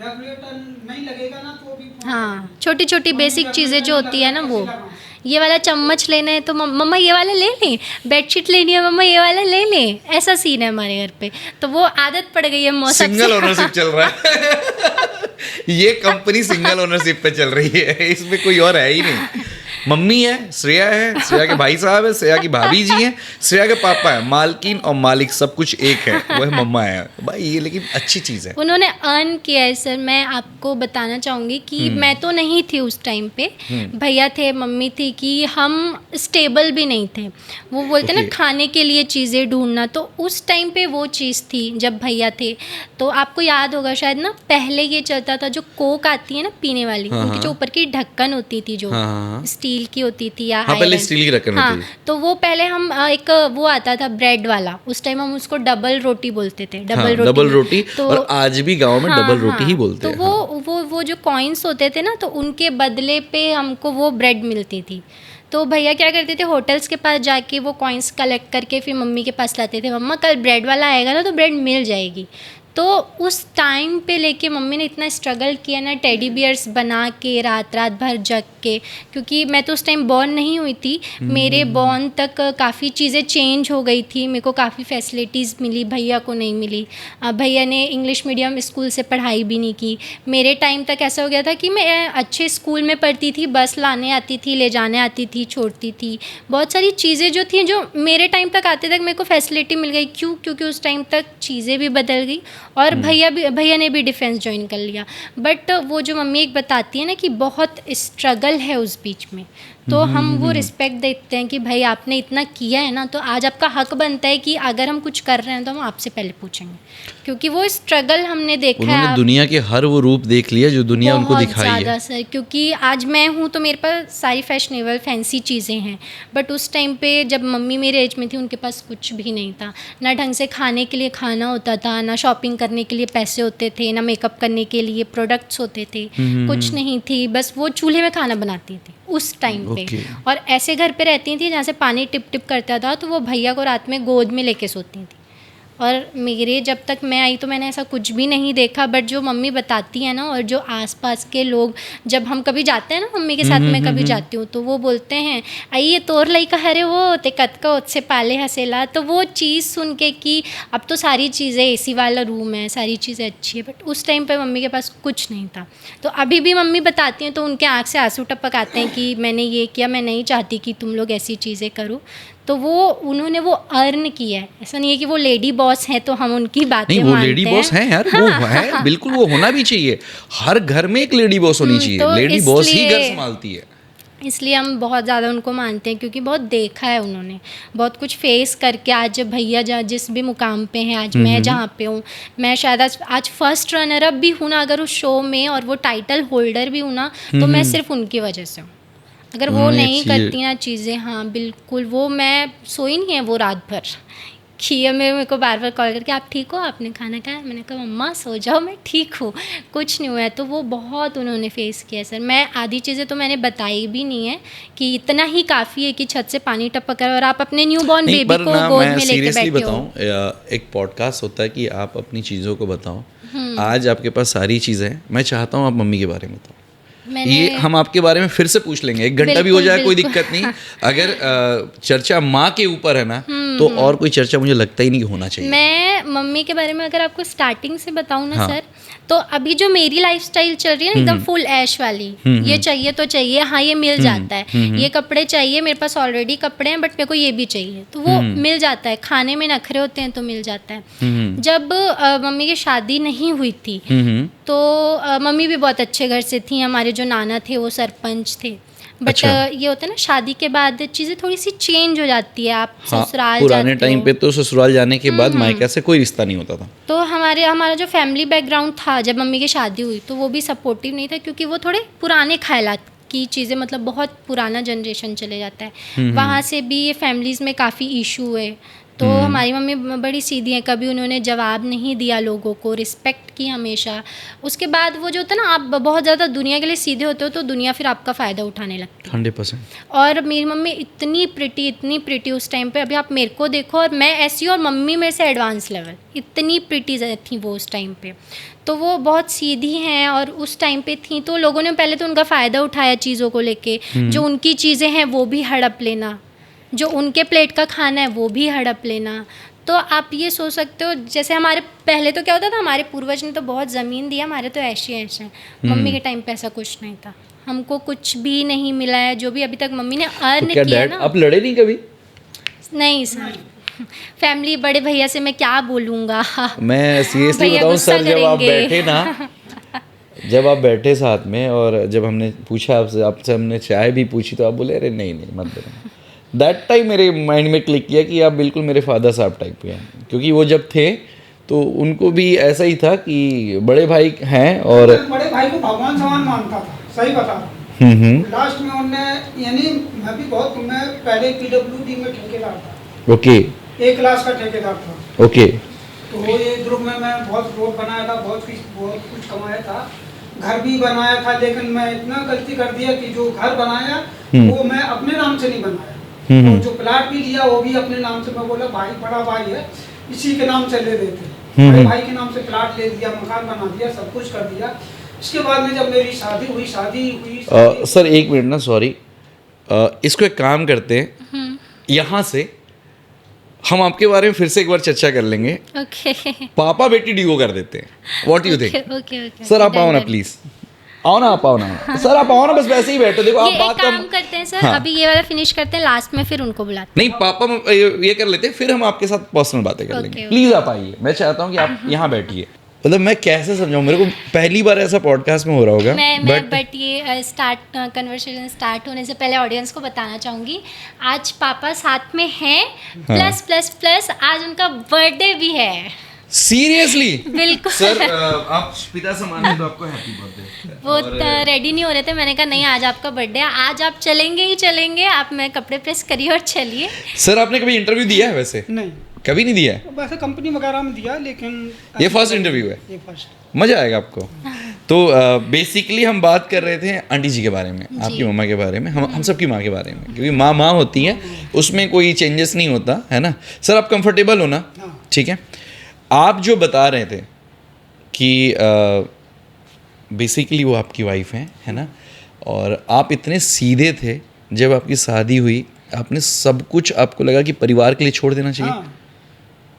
नहीं लगेगा ना तो भी हाँ छोटी छोटी बेसिक चीज़ें जो होती है ना, वो ये वाला चम्मच लेना है तो मम्मा ये वाला ले लें, बेडशीट लेनी है मम्मा ये वाला ले लें, ऐसा सीन है हमारे घर पे। तो वो आदत पड़ गई है मौसम से। सिंगल ओनरशिप चल रहा है। ये कंपनी सिंगल ओनरशिप पे चल रही है, इसमें कोई और है ही नहीं। मम्मी है, श्रेया है, श्रेया के भाई साहब है, श्रेया की भाभी जी हैं, श्रेया के पापा है, मालकिन और मालिक सब कुछ एक है, वो है मम्मा है भाई। ये लेकिन अच्छी चीज़ है, उन्होंने अर्न किया है सर। मैं आपको बताना चाहूँगी कि मैं तो नहीं थी उस टाइम पे, भैया थे, मम्मी थी, कि हम स्टेबल भी नहीं थे। वो बोलते ना खाने के लिए चीज़ें ढूंढना, तो उस टाइम पे वो चीज़ थी जब भैया थे। तो आपको याद होगा शायद ना, पहले ये चलता था जो कोक आती है ना पीने वाली, उनकी जो ऊपर की ढक्कन होती थी जो स्टील की होती थी या हाँ, पहले आयरन। स्टील की ढक्कन होती थी। तो वो पहले हम एक वो आता था ब्रेड वाला, उस टाइम हम उसको डबल रोटी बोलते थे, डबल रोटी। तो और आज भी गांव में डबल रोटी ही बोलते तो हैं। वो जो कॉइन्स होते थे ना, तो उनके बदले पे हमको वो ब्रेड मिलती थी। तो भैया क्या करते थे, होटल्स के पास जाके वो कॉइन्स कलेक्ट करके फिर मम्मी के पास लाते थे, मम्मा कल ब्रेड वाला आएगा ना तो ब्रेड मिल जाएगी। तो उस टाइम पे लेके मम्मी ने इतना स्ट्रगल किया ना, टेडी बियर्स बना के रात रात भर जग के, क्योंकि मैं तो उस टाइम बॉर्न नहीं हुई थी, मेरे बॉर्न तक काफ़ी चीज़ें चेंज हो गई थी, मेरे को काफ़ी फैसिलिटीज़ मिली, भैया को नहीं मिली। भैया ने इंग्लिश मीडियम स्कूल से पढ़ाई भी नहीं की। मेरे टाइम तक ऐसा हो गया था कि मैं अच्छे स्कूल में पढ़ती थी, बस लाने आती थी, ले जाने आती थी, छोड़ती थी, बहुत सारी चीज़ें जो थी जो मेरे टाइम तक आते तक मेरे को फैसिलिटी मिल गई। क्यों? क्योंकि उस टाइम तक चीज़ें भी बदल गई और भैया ने भी डिफेंस ज्वाइन कर लिया। बट वो जो मम्मी एक बताती है ना कि बहुत स्ट्रगल है उस बीच में, तो हम वो रिस्पेक्ट देते हैं कि भाई आपने इतना किया है ना, तो आज आपका हक बनता है कि अगर हम कुछ कर रहे हैं तो हम आपसे पहले पूछेंगे, क्योंकि वो स्ट्रगल हमने देखा है। उन्होंने दुनिया के हर वो रूप देख लिया जो दुनिया उनको दिखाई है। बहुत ज़्यादा सर, क्योंकि आज मैं हूँ तो मेरे पास सारी फैशनेबल फैंसी चीज़ें हैं, बट उस टाइम पे जब मम्मी मेरे एज में थी उनके पास कुछ भी नहीं था, ना ढंग से खाने के लिए खाना होता था, ना शॉपिंग करने के लिए पैसे होते थे, ना मेकअप करने के लिए प्रोडक्ट्स होते थे, कुछ नहीं थी, बस वो चूल्हे में खाना बनाती थी उस टाइम पे। और ऐसे घर पे रहती थी जहाँ से पानी टिप टिप करता था, तो वो भैया को रात में गोद में लेके सोती थी। और मेरे जब तक मैं आई तो मैंने ऐसा कुछ भी नहीं देखा, बट जो मम्मी बताती है ना, और जो आसपास के लोग, जब हम कभी जाते हैं ना मम्मी के साथ, मैं कभी जाती हूँ तो वो बोलते हैं आई ये तोर लाई का हरे वो ते कत का उससे पाले हसेला। तो वो चीज़ सुन के कि अब तो सारी चीज़ें एसी वाला रूम है, सारी चीज़ें अच्छी है, बट उस टाइम पे मम्मी के पास कुछ नहीं था। तो अभी भी मम्मी बताती हैं तो उनके आँख से आंसू टपक आते हैं कि मैंने ये किया, मैं नहीं चाहती कि तुम लोग ऐसी चीज़ें करो। तो वो उन्होंने वो अर्न किया है, ऐसा नहीं है कि वो लेडी बॉस हैं तो हम उनकी बातें नहीं, वो लेडी बॉस हैं यार, वो है बिल्कुल, वो होना भी चाहिए। हर घर में एक लेडी बॉस होनी चाहिए, तो लेडी बॉस ही घर संभालती है। इसलिए हम बहुत ज़्यादा उनको मानते हैं, क्योंकि बहुत देखा है उन्होंने, बहुत कुछ फेस करके आज भैया जहाँ जिस भी मुकाम पे हैं, आज मैं जहाँ पे हूँ, मैं शायद आज फर्स्ट रनर अप भी हूँ ना अगर उस शो में, और वो टाइटल होल्डर भी हूँ ना, तो मैं सिर्फ उनकी वजह से हूँ। अगर वो नहीं करती ना चीज़ें, हाँ बिल्कुल, वो मैं सोई नहीं है वो रात भर कि मेरे को बार बार कॉल करके आप ठीक हो, आपने खाना खाया? मैंने कहा मम्मा सो जाओ, मैं ठीक हूँ, कुछ नहीं हुआ है। तो वो बहुत उन्होंने फेस किया सर। मैं आधी चीज़ें तो मैंने बताई भी नहीं है कि इतना ही काफ़ी है कि छत से पानी टपक रहा है और आप अपने न्यू बॉर्न बेबी को गोद में लेके बैठे हो। एक पॉडकास्ट होता है कि आप अपनी चीज़ों को बताओ। आज आपके पास सारी चीज़ें हैं, मैं चाहता हूँ आप मम्मी के बारे में बताओ। ये हम आपके बारे में फिर से पूछ लेंगे, 1 घंटा भी हो जाए कोई दिक्कत नहीं। अगर चर्चा माँ के ऊपर है ना, तो और कोई चर्चा मुझे लगता ही नहीं होना चाहिए। मैं मम्मी के बारे में अगर आपको स्टार्टिंग से बताऊँ ना सर, तो अभी जो मेरी लाइफस्टाइल चल रही है ना, एकदम फुल ऐश वाली, ये चाहिए तो चाहिए, हाँ ये मिल जाता है, ये कपड़े चाहिए, मेरे पास ऑलरेडी कपड़े हैं बट मेरे को ये भी चाहिए, तो वो मिल जाता है। खाने में नखरे होते हैं तो मिल जाता है। जब मम्मी की शादी नहीं हुई थी तो मम्मी भी बहुत अच्छे घर से थी, हमारे जो नाना थे वो सरपंच थे, बट ये होता है ना शादी के बाद चीज़ें थोड़ी सी चेंज हो जाती है। आप ससुराल पुराने टाइम पे तो ससुराल जाने के बाद मायका से कोई रिश्ता नहीं होता था। तो हमारा जो फैमिली बैकग्राउंड था जब मम्मी की शादी हुई, तो वो भी सपोर्टिव नहीं था, क्योंकि वो थोड़े पुराने ख्यालात की चीज़ें, मतलब बहुत पुराना जनरेशन चले जाता है। वहाँ से भी ये फैमिलीज़ में काफ़ी इशू हुए। तो हमारी मम्मी बड़ी सीधी है, कभी उन्होंने जवाब नहीं दिया लोगों को, रिस्पेक्ट की हमेशा। उसके बाद वो जो होता है ना, आप बहुत ज़्यादा दुनिया के लिए सीधे होते हो तो दुनिया फिर आपका फ़ायदा उठाने लगती है। 100%। और मेरी मम्मी इतनी प्रिटी उस टाइम पे, अभी आप मेरे को देखो और मैं ऐसी, और मम्मी मेरे से एडवांस लेवल, इतनी प्रिटी थी वो उस टाइम पे। तो वो बहुत सीधी हैं और उस टाइम पे थी, तो लोगों ने पहले तो उनका फ़ायदा उठाया चीज़ों को लेके। जो उनकी चीज़ें हैं वो भी हड़प लेना, जो उनके प्लेट का खाना है वो भी हड़प लेना। तो आप ये सोच सकते हो, जैसे हमारे पहले तो क्या होता था, हमारे पूर्वज ने तो बहुत ज़मीन दिया, हमारे तो ऐसे हैं। मम्मी के टाइम पे ऐसा कुछ नहीं था, हमको कुछ भी नहीं मिला है। जो भी अभी तक मम्मी ने अर्न किया ना। आप लड़े नहीं कभी? नहीं सर, फैमिली बड़े भैया से मैं क्या बोलूँगा। मैं सीरियसली बताऊँ सर, जब आप बैठे ना, जब आप बैठे साथ में और जब हमने पूछा आपसे हमने चाय भी पूछी, तो आप बोले अरे नहीं मत देना। दैट टाइम मेरे माइंड में क्लिक किया कि आप बिल्कुल मेरे फादर साहब टाइप के हैं, क्योंकि वो जब थे तो उनको भी ऐसा ही था कि बड़े भाई हैं और बड़े भाई को भगवान समान मानता था, सही बता रहा हूँ। लास्ट में उनने, यानी मैं पहले PWD में ठेकेदार था। ओके। A क्लास का ठेकेदार था। ओके। तो ये ग्रुप में मैं बहुत रोड बनाया था, बहुत कुछ कमाया था, घर भी बनाया था, लेकिन मैं इतना गलती कर दिया कि जो घर बनाया वो मैं अपने नाम से नहीं बनाया, और जो प्लाट भी लिया वो भी अपने नाम से। मैं बोला भाई बड़ा भाई है, इसी के नाम से ले देते। बड़े भाई के नाम से प्लाट ले दिया, मकान बना दिया, सब कुछ कर दिया। इसके बाद में जब मेरी शादी हुई सर एक मिनट ना, सॉरी, इसको एक काम करते हैं, यहाँ से हम आपके बारे में फिर से एक बार चर्चा कर लेंगे। ओके पापा बेटी डिवो कर देते हैं, what you think? Okay okay sir आप आओ ना प्लीज, आओ ना, आप आओ ना सर, आप आओ ना, बस वैसे ही बैठो, देखो आप ये बात एक काम करते हैं सर, हाँ। अभी ये वाला फिनिश करते हैं, लास्ट में फिर उनको बुलाते नहीं पापा ये कर लेते हैं, फिर हम आपके साथ पर्सनल बातें कर लेंगे। ओके। प्लीज आप आइए, मैं चाहता हूँ कि आप यहाँ बैठिए। मतलब मैं कैसे समझाऊँ, मेरे को पहली बार ऐसा पॉडकास्ट में हो रहा होगा, मैं बट ये कन्वर्सेशन स्टार्ट होने से पहले ऑडियंस को बताना चाहूँगी, आज पापा साथ में हैं, प्लस प्लस प्लस आज उनका बर्थडे भी है। सीरियसली बिल्कुल सर, आप पिता समान हैं तो आपको हैप्पी बर्थडे। वो रेडी नहीं हो रहे थे, मैंने कहा नहीं आज आपका बर्थडे है, आज आप चलेंगे ही चलेंगे, आप मैं कपड़े प्रेस करिए और चलिए। सर आपने कभी इंटरव्यू दिया है? वैसे नहीं, कभी नहीं दिया है? वैसे कंपनी वगैरह में दिया, लेकिन ये फर्स्ट इंटरव्यू है, ये फर्स्ट। मजा आएगा आपको। तो बेसिकली हम बात कर रहे थे आंटी जी के बारे में, आपकी मम्मा के बारे में, हम सबकी माँ के बारे में, क्योंकि माँ माँ होती है, उसमें कोई चेंजेस नहीं होता है ना। सर आप कंफर्टेबल हो ना? हाँ। ठीक है, आप जो बता रहे थे कि बेसिकली वो आपकी वाइफ हैं, है ना, और आप इतने सीधे थे, जब आपकी शादी हुई आपने सब कुछ, आपको लगा कि परिवार के लिए छोड़ देना चाहिए? हाँ,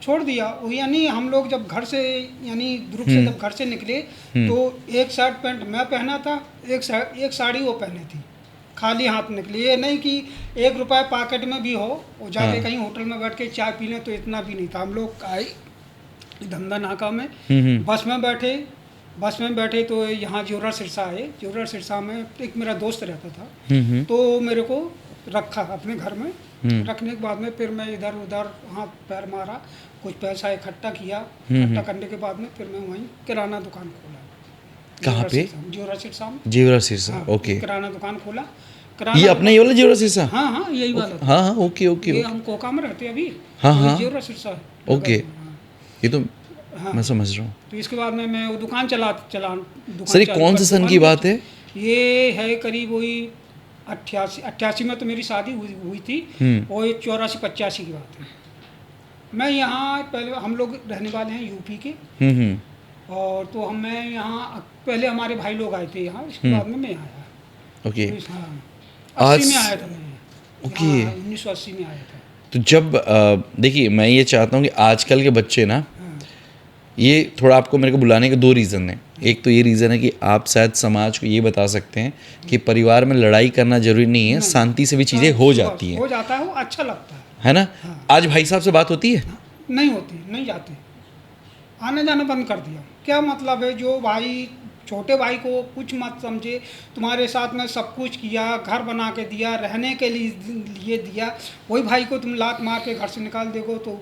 छोड़ दिया। यानी हम लोग जब घर से, यानी ग्रुप से जब घर से निकले, तो एक शर्ट पैंट मैं पहना था, एक साड़ी वो पहने थी, खाली हाथ निकले। ये नहीं कि 1 रुपया पॉकेट में भी हो, वो जाके कहीं होटल में बैठ के चाय पी लें, तो इतना भी नहीं था। हम लोग आए धंधा नाका में, बस में बैठे तो यहाँ जोरा सिरसा आए। जोरा सिरसा में एक मेरा दोस्त रहता था, तो मेरे को रखा अपने घर में। रखने के बाद में फिर मैं इधर उधर हाथ पैर मारा, कुछ पैसा इकट्ठा किया। इकट्ठा करने के बाद में फिर मैं वहीं किराना दुकान खोला। कहाँ पे? जोरा सिरसा में। जेवरा सिरसा, हाँ, ओके। किराना दुकान खोला। ये अपना ये वाला जेवरा सिरसा? हाँ हाँ, यही वाला था। हाँ हाँ, ओके ओके ये हम कोका में रहते अभी। हाँ, तो ये हाँ। जोरा सिरसा है। ओके, हाँ। ये तो हाँ। मैं समझ रहा हूँ। तो इसके बाद में मैं वो दुकान चला दुकान सर ये चालू कौन कर- से सन दुकान की में- बात है? ये है करीब वही 88 में तो मेरी शादी हुई थी, और ये 84-85 की बात है। मैं यहाँ पहले, हम लोग रहने वाले हैं यूपी के, और तो मैं यहाँ पहले हमारे भाई लोग आए थे यहाँ, इसके बाद में मैं आया। ओके। तो हाँ, आज- 80 में आया था मैं। ओके। हाँ, 1980 में आया था। तो जब देखिए मैं ये चाहता हूँ कि आजकल के बच्चे ना, हाँ। ये थोड़ा आपको मेरे को बुलाने के 2 रीज़न हैं। एक तो ये रीज़न है कि आप शायद समाज को ये बता सकते हैं कि परिवार में लड़ाई करना जरूरी नहीं है, शांति से भी चीज़ें हो जाती हैं, हो जाता है, वो अच्छा लगता है। है ना? आज भाई साहब से बात होती है? नहीं होती, नहीं जाते, आने जाना बंद कर दिया। क्या मतलब है, जो भाई छोटे भाई को कुछ मत समझे, तुम्हारे साथ में सब कुछ किया, घर बना के दिया, रहने के लिए दिया, वही भाई को तुम लात मार के घर से निकाल दोगे तो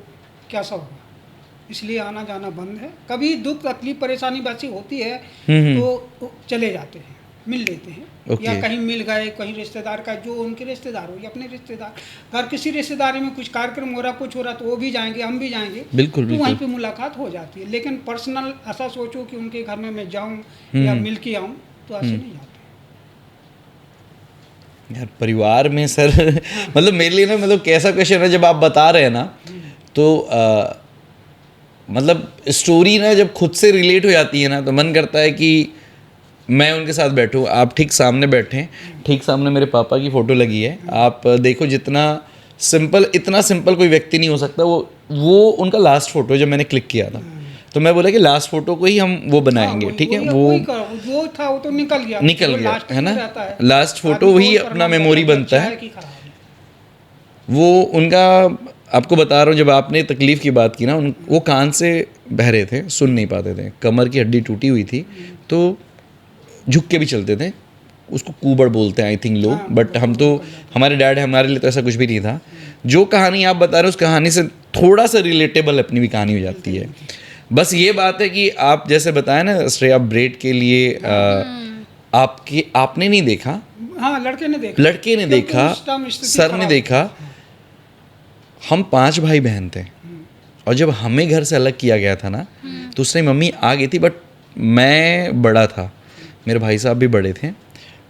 कैसा होगा? इसलिए आना जाना बंद है। कभी दुख तकलीफ परेशानी वैसी होती है तो चले जाते हैं, मिल लेते हैं। ओके। या कहीं मिल गए, कहीं रिश्तेदार का, जो उनके रिश्तेदार हो या अपने रिश्तेदार, अगर किसी रिश्तेदारी में कुछ कार्यक्रम हो रहा, कुछ हो रहा, तो वो भी जाएंगे, हम भी जाएंगे। बिल्कुल, तो बिल्कुल। वहीं पे मुलाकात हो जाती है। लेकिन पर्सनल ऐसा सोचो कि उनके घर में मैं जाऊं या मिल के आऊँ, तो ऐसे नहीं जाते। यार परिवार में सर मतलब मेरे लिए ना, मतलब कैसा क्वेश्चन है, जब आप बता रहे हैं ना, तो मतलब स्टोरी ना जब खुद से रिलेट हो जाती है ना, तो मन करता है कि मैं उनके साथ बैठूं। आप ठीक सामने बैठे हैं, ठीक सामने मेरे पापा की फ़ोटो लगी है। आप देखो जितना सिंपल, इतना सिंपल कोई व्यक्ति नहीं हो सकता। वो उनका लास्ट फ़ोटो जब मैंने क्लिक किया था, तो मैं बोला कि लास्ट फ़ोटो को ही हम वो बनाएंगे, ठीक है? वो था, वो तो निकल गया, है ना? लास्ट फ़ोटो वही अपना मेमोरी बनता है। वो उनका आपको बता रहा हूँ, जब आपने तकलीफ़ की बात की ना, वो कान से बह रहे थे, सुन नहीं पाते थे, कमर की हड्डी टूटी हुई थी, तो झुक के भी चलते थे। उसको कूबड़ बोलते हैं आई थिंक लोग, बट हम तो, हमारे डैड, हमारे लिए तो ऐसा कुछ भी नहीं था। जो कहानी आप बता रहे हो, उस कहानी से थोड़ा सा रिलेटेबल अपनी भी कहानी हो जाती है। बस ये बात है कि आप जैसे बताया ना श्रेया, ब्रेड के लिए आपने नहीं देखा, हाँ, लड़के ने देखा, सर ने देखा। हम 5 भाई बहन थे, और जब हमें घर से अलग किया गया था ना, तो उस टाइम मम्मी आ गई थी, बट मैं बड़ा था, मेरे भाई साहब भी बड़े थे,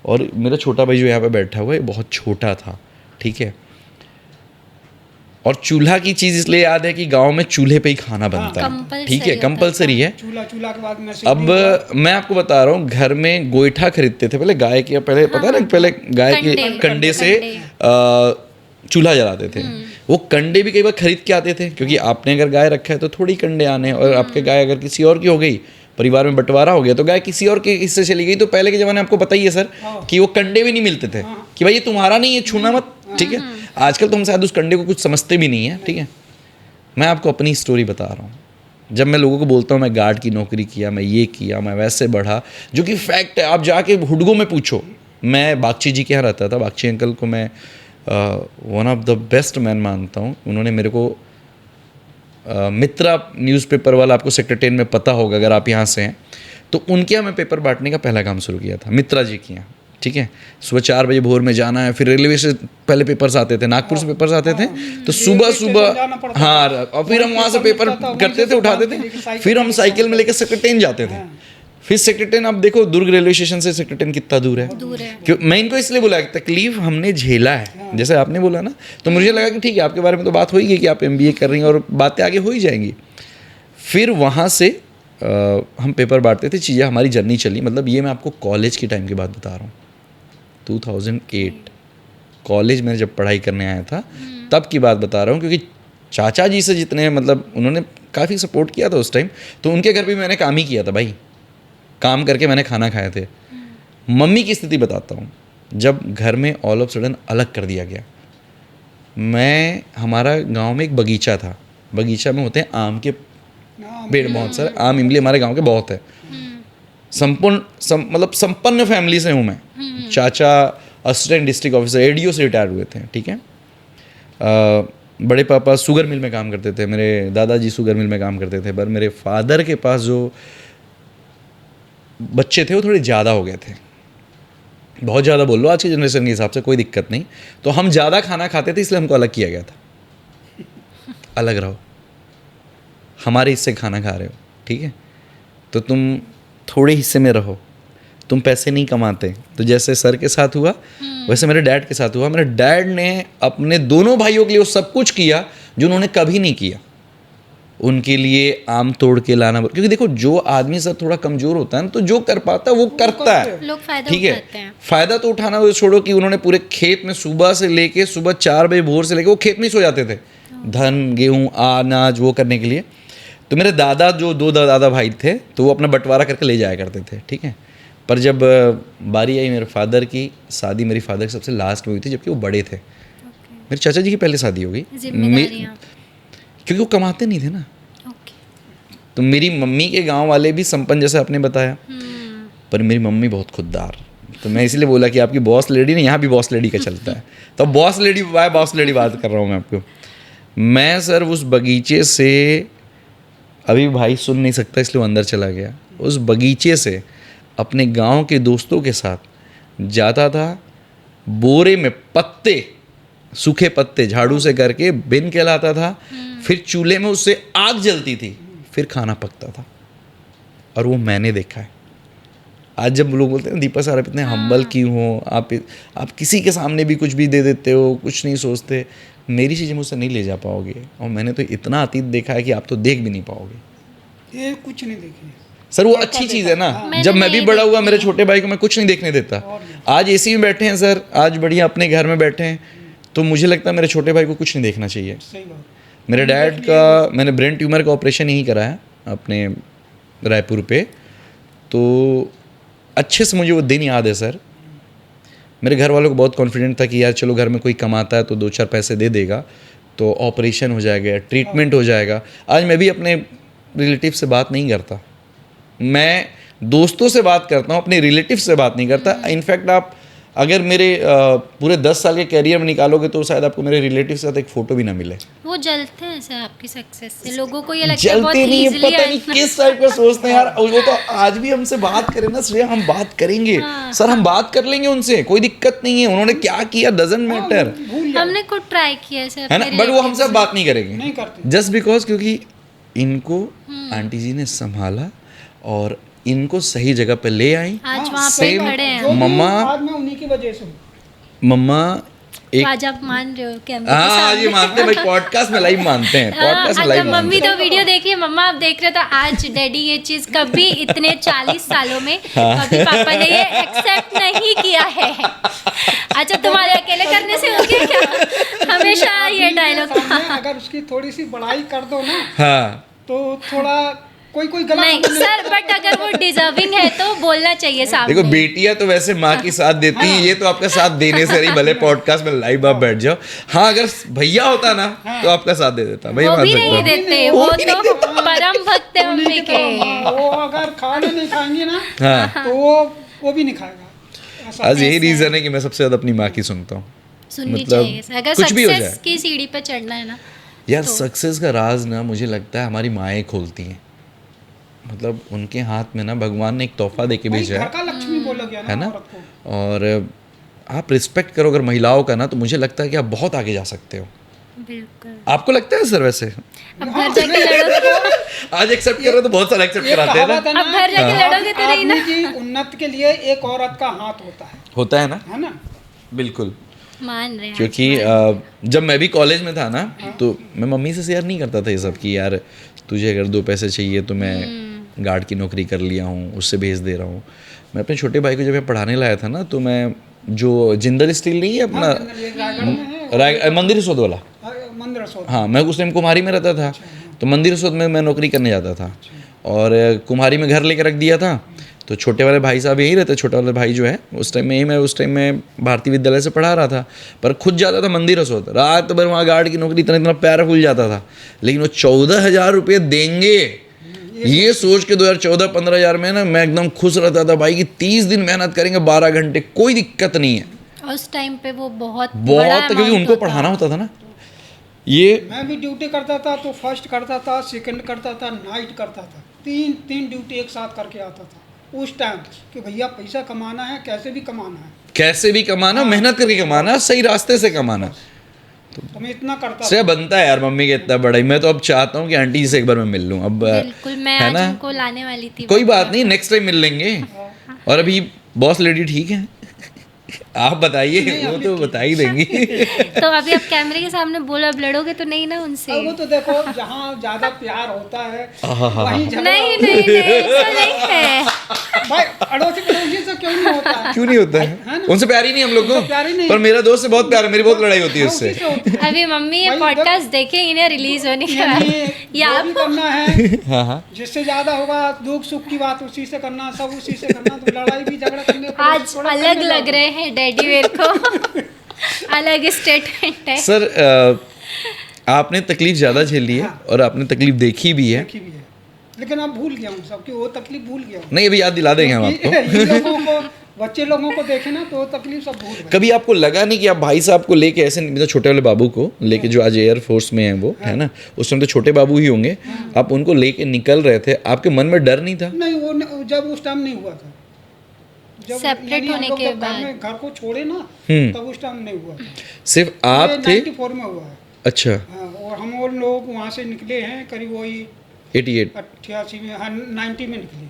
और मेरा छोटा भाई जो यहाँ पे बैठा हुआ है बहुत छोटा था, ठीक है? और चूल्हा की चीज़ इसलिए याद है कि गांव में चूल्हे पे ही खाना बनता है, compulsory ठीक है, होता कंपलसरी है। चूल्हा के बाद में अब मैं आपको बता रहा हूँ, घर में गोईठा खरीदते थे पहले गाय के, पहले पता है ना, पहले गाय के कंडे से चूल्हा जलाते थे। वो कंडे भी कई बार खरीद के आते थे, क्योंकि आपने अगर गाय रखा है तो थोड़ी कंडे आने, और आपके गाय अगर किसी और की हो गई, परिवार में बंटवारा हो गया तो गाय किसी और के हिस्से चली गई, तो पहले के ज़माने में आपको पता ही है सर कि वो कंडे भी नहीं मिलते थे कि भाई ये तुम्हारा नहीं है, छूना मत, ठीक है। आजकल तो हम शायद उस कंडे को कुछ समझते भी नहीं है, ठीक है। मैं आपको अपनी स्टोरी बता रहा हूँ। जब मैं लोगों को बोलता हूँ मैं गार्ड की नौकरी किया, मैं ये किया, मैं वैसे बढ़ा, जो कि फैक्ट है, आप जाके हुडगो में पूछो। मैं बागची जी के यहाँ रहता था, बागची अंकल को मैं one of the best man मानता हूँ। उन्होंने मेरे को मित्रा न्यूज़पेपर वाला, आपको सेक्रेटरीन में पता होगा अगर आप यहाँ से हैं, तो उनके यहाँ मैं पेपर बांटने का पहला काम शुरू किया था, मित्रा जी के यहाँ, ठीक है। सुबह 4 बजे भोर में जाना है, फिर रेलवे से पहले पेपर्स आते थे, नागपुर से पेपर्स आते थे, तो सुबह हाँ, और फिर हम वहाँ से पेपर करते थे, उठाते थे, फिर हम साइकिल में लेकर सेक्रेटरीन जाते थे। फिर सेक्रेटरीन, आप देखो दुर्ग रेलवे स्टेशन से सेक्रेटरीन कितना दूर है। क्यों मैं इनको इसलिए बोला, तकलीफ हमने झेला है, जैसे आपने बोला ना, तो मुझे लगा कि ठीक है, आपके बारे में तो बात हो ही गई कि आप MBA कर रही हैं और बातें आगे हो ही जाएंगी। फिर वहाँ से हम पेपर बांटते थे, चीज़ें हमारी जर्नी चली। मतलब ये मैं आपको कॉलेज के टाइम की बात बता रहा हूँ, 2008 कॉलेज में जब पढ़ाई करने आया था तब की बात बता रहा हूँ, क्योंकि चाचा जी से जितने, मतलब उन्होंने काफ़ी सपोर्ट किया था उस टाइम, तो उनके घर भी मैंने काम ही किया था भाई, काम करके मैंने खाना खाए थे। मम्मी की स्थिति बताता हूँ, जब घर में ऑल ऑफ सडन अलग कर दिया गया, हमारा गांव में एक बगीचा था, बगीचा में होते हैं आम के पेड़, बहुत सारे आम इमली हमारे गांव के बहुत है। मतलब संपन्न फैमिली से हूँ मैं। चाचा असिस्टेंट डिस्ट्रिक्ट ऑफिसर ADO से रिटायर हुए थे, ठीक है। बड़े पापा शुगर मिल में काम करते थे, मेरे दादाजी शुगर मिल में काम करते थे, पर मेरे फादर के पास जो बच्चे थे वो थोड़े ज़्यादा हो गए थे, बहुत ज़्यादा बोल लो आज की जनरेशन के हिसाब से, कोई दिक्कत नहीं। तो हम ज़्यादा खाना खाते थे, इसलिए हमको अलग किया गया था। अलग रहो, हमारे हिस्से खाना खा रहे हो, ठीक है, तो तुम थोड़े हिस्से में रहो, तुम पैसे नहीं कमाते। तो जैसे सर के साथ हुआ वैसे मेरे डैड के साथ हुआ। मेरे डैड ने अपने दोनों भाइयों के लिए वो सब कुछ किया जो उन्होंने कभी नहीं किया। उनके लिए आम तोड़ के लाना, क्योंकि देखो जो आदमी सर थोड़ा कमज़ोर होता है ना, तो जो कर पाता है वो करता है, लोग फायदा ठीक है। उठाते हैं। फ़ायदा तो उठाना वो छोड़ो, कि उन्होंने पूरे खेत में सुबह से लेके सुबह 4 बजे भोर से लेके वो खेत में ही सो जाते थे, धन गेहूँ अनाज वो करने के लिए। तो मेरे दादा, जो 2 दादा भाई थे, तो वो अपना बंटवारा करके ले जाया करते थे, ठीक है। पर जब बारी आई मेरे फादर की, शादी मेरी फादर की सबसे लास्ट में हुई थी, जबकि वो बड़े थे। मेरे चाचा जी की पहले शादी हो गई, क्योंकि वो कमाते नहीं थे ना। तो मेरी मम्मी के गांव वाले भी संपन्न, जैसे आपने बताया, पर मेरी मम्मी बहुत खुददार। तो मैं इसलिए बोला कि आपकी बॉस लेडी ने, यहाँ भी बॉस लेडी का चलता है, तो बॉस लेडी बात कर रहा हूँ मैं आपको। मैं सर उस बगीचे से, अभी भाई सुन नहीं सकता इसलिए वो अंदर चला गया, उस बगीचे से अपने गांव के दोस्तों के साथ जाता था, बोरे में पत्ते, सूखे पत्ते झाड़ू से करके बिन के लाता था, फिर चूल्हे में उससे आग जलती थी, फिर खाना पकता था। और वो मैंने देखा है। आज जब लोग बोलते हैं दीपा सर आप इतने हम्बल क्यों हो, आप किसी के सामने भी कुछ भी दे देते हो, कुछ नहीं सोचते, मेरी चीज़ें मुझसे नहीं ले जा पाओगे। और मैंने तो इतना अतीत देखा है कि आप तो देख भी नहीं पाओगे। ये कुछ नहीं देखिए सर, वो अच्छी चीज़ है ना। जब मैं भी बड़ा हुआ, मेरे छोटे भाई को मैं कुछ नहीं देखने देता। आज AC में बैठे हैं सर, आज बढ़िया अपने घर में बैठे हैं, तो मुझे लगता है मेरे छोटे भाई को कुछ नहीं देखना चाहिए। सही बात। मेरे डैड का, मैंने ब्रेन ट्यूमर का ऑपरेशन यहीं कराया अपने रायपुर पे, तो अच्छे से मुझे वो दिन याद है सर। मेरे घर वालों को बहुत कॉन्फिडेंट था कि यार चलो घर में कोई कमाता है तो 2-4 पैसे दे देगा, तो ऑपरेशन हो जाएगा, ट्रीटमेंट हो जाएगा। आज मैं भी अपने रिलेटिव से बात नहीं करता, मैं दोस्तों से बात करता हूँ, अपने रिलेटिव से बात नहीं करता। इनफैक्ट आप अगर मेरे पूरे 10 साल के कैरियर में निकालोगे तो शायद आपको मेरे रिलेटिव के साथ एक फ़ोटो भी ना मिले। वो जलते हैं सर आपकी सक्सेस से, लोगों को ये लगता है बहुत जलते नहीं, easily पता नहीं किस टाइप का सोचते हैं यार। वो तो आज भी हमसे बात करें ना श्रेया, हम बात करेंगे सर, हम बात कर लेंगे उनसे, कोई दिक्कत नहीं है। उन्होंने क्या किया डजंट मैटर, हमने खुद ट्राई किया है सर, है ना, बट वो हमसे बात नहीं करेंगे, नहीं करते, जस्ट बिकॉज क्योंकि इनको आंटी जी ने संभाला और इनको सही जगह पे ले आई। आज वहाँ पे खड़े हैं। मम्मा, बाद में उन्हीं की वजह से मम्मा एक आज आप मान रहे हो कैमरे के हाँ सामने? ये मानते हैं भाई, पॉडकास्ट में लाइव मानते हैं, पॉडकास्ट में अगर लाइव मानते मम्मी हैं। तो वीडियो देख रही है, मम्मा आप देख रहे हो, तो आज डैडी ये चीज कभी इतने 40 सालों में कभी पापा ने ये एक्सेप्ट नहीं किया है। अच्छा तुम्हारे अकेले करने से हो गया क्या? हमेशा ये डायलॉग था। सामने अगर उसकी थोड़ी सी बड़ाई कर दो ना हाँ तो थोड़ा कोई गलत नहीं सर, बट अगर वो डिजर्विंग है तो बोलना चाहिए सामने। देखो बेटियां तो वैसे माँ की साथ देती हैं, ये तो आपका साथ देने से नहीं, भले पॉडकास्ट में लाइव आप बैठ जाओ। हाँ अगर भैया होता ना तो आपका साथ दे देता, भैया वो मान भी सकता नहीं हूँ। देते, वो तो परम भक्त है मम्मी के। वो अगर खाना नहीं खाएंगी ना हाँ तो वो भी नहीं खाएगा। ऐसा आज यही रीजन है कि मैं सबसे ज्यादा अपनी माँ की सुनता हूँ। सुननी मतलब चाहिए सर, अगर कुछ भी हो सक्सेस जाए। की सीढ़ी पे चढ़ना है ना। यार सक्सेस का राज ना मुझे लगता है हमारी माएँ खोलती हैं। मतलब उनके हाथ में ना भगवान ने एक तोहफा दे के भाई भेजा घर है, का लक्ष्मी बोला गया है ना ना? औरत को। और आप रिस्पेक्ट करो अगर महिलाओं का ना, तो मुझे लगता है कि आप बहुत आगे जा सकते हो। बिल्कुल। आपको लगता है सर? वैसे अब घर जाके लड़ो, आज एक्सेप्ट कर रहे हो तो बहुत सारा एक्सेप्ट ये कराते हैं ना। कहावत है ना, अब घर जाके लड़ोगे तो नहीं ना। आदमी की उन्नति के लिए एक औरत का हाथ होता है ना, है ना? बिल्कुल। मान रहे हैं। क्योंकि जब मैं भी कॉलेज में था ना तो मैं मम्मी से शेयर नहीं करता था ये सब कि यार तुझे अगर 2 पैसे चाहिए तो मैं गार्ड की नौकरी कर लिया हूँ, उससे भेज दे रहा हूँ। मैं अपने छोटे भाई को जब मैं पढ़ाने लाया था ना, तो मैं जो जिंदल स्टील नहीं है अपना मंदिर रसोद वाला, मंदिर रसोद। हाँ मैं उस टाइम कुम्हारी में रहता था, तो मंदिर रसोद में मैं नौकरी करने जाता था और कुम्हारी में घर लेके रख दिया था। तो छोटे वाले भाई साहब यहीं रहते, छोटा वाला भाई जो है उस टाइम में भारतीय विद्यालय से पढ़ा रहा था, पर खुद जाता था मंदिर रसोद, रात भर वहाँ गार्ड की नौकरी, इतना प्यारा फूल जाता था। लेकिन वो 14,000 रुपये देंगे ये सोच के 2014-15,000 में ना मैं एकदम खुश रहता था भाई कि 30 दिन मेहनत करेंगे 12 घंटे, कोई दिक्कत नहीं है। उस टाइम पे वो बहुत बड़ा क्योंकि amount उनको होता। पढ़ाना होता था ना। ये मैं भी ड्यूटी करता था तो फर्स्ट करता था, सेकंड करता था, नाइट करता था, तीन ड्यूटी एक साथ करके आता था उस टाइम कि भैया पैसा कमाना है, कैसे भी कमाना है, कैसे भी कमाना, मेहनत करके कमाना, सही रास्ते से कमाना। तो मैं इतना करता श्रेय बनता है यार मम्मी के इतना बड़ा ही। मैं तो अब चाहता हूँ कि आंटी जी से एक बार मैं मिल लूँ। अब बिल्कुल, मैं है आज ना? उनको लाने वाली थी। कोई बात नहीं, नेक्स्ट टाइम मिल लेंगे। और अभी बॉस लेडी ठीक है? आप बताइए, वो तो बता ही देंगी। तो अभी आप कैमरे के सामने बोलो, अब लड़ोगे तो नहीं ना उनसे? अब वो तो देखो जहाँ ज्यादा प्यार होता है वहीं झगड़ा नहीं नहीं नहीं, ऐसा नहीं है। भाई अड़ोसी पड़ोसी से क्यों नहीं होता है? क्यों नहीं होता है? उनसे प्यार ही नहीं हम लोग को। प्यार ही नहीं। पर मेरा दोस्त से बहुत प्यार है, मेरी बहुत लड़ाई होती है उससे। उसी से होता है। अभी मम्मी ये भाई, पॉडकास्ट देखें, इन्हें रिलीज होने के बाद ये या जो भी करना है हाँ हाँ जिससे ज्यादा होगा दुख सुख की बात उसी से करना, सब उसी से करना, तो लड़ाई भी झगड़ा करने आज अलग लग रहे हैं डैडी मेरे को। अलग स्टेटमेंट है सर। आपने तकलीफ ज़्यादा झेली है और आपने तकलीफ देखी भी है। देखी भी है, लेकिन अब भूल गया हूँ सबकी वो तकलीफ भूल गया हूँ। नहीं अभी याद दिला देंगे हम आपको। इन लोगों को, बच्चे लोगों को देखे ना तो वो तकलीफ सब भूल गए। कभी आपको लगा नहीं कि आप भाई साहब को लेके ऐसे, मतलब छोटे वाले बाबू को लेके जो आज एयर फोर्स में है वो, है ना, उस टाइम तो छोटे बाबू ही होंगे, आप उनको लेके निकल रहे थे, आपके मन में डर नहीं था? नहीं वो जब उस टाइम नहीं हुआ था, जब Separate यानी हम होने लोग के जब घर बाद। में घर को छोड़े ना हम्म। तब उस टाइम नहीं हुआ था। सिर्फ आप ये थे? 94 में हुआ है। अच्छा, हाँ, और हम और लोग वहाँ से निकले हैं करीब वही 88। 88 में, हाँ 90 में निकले।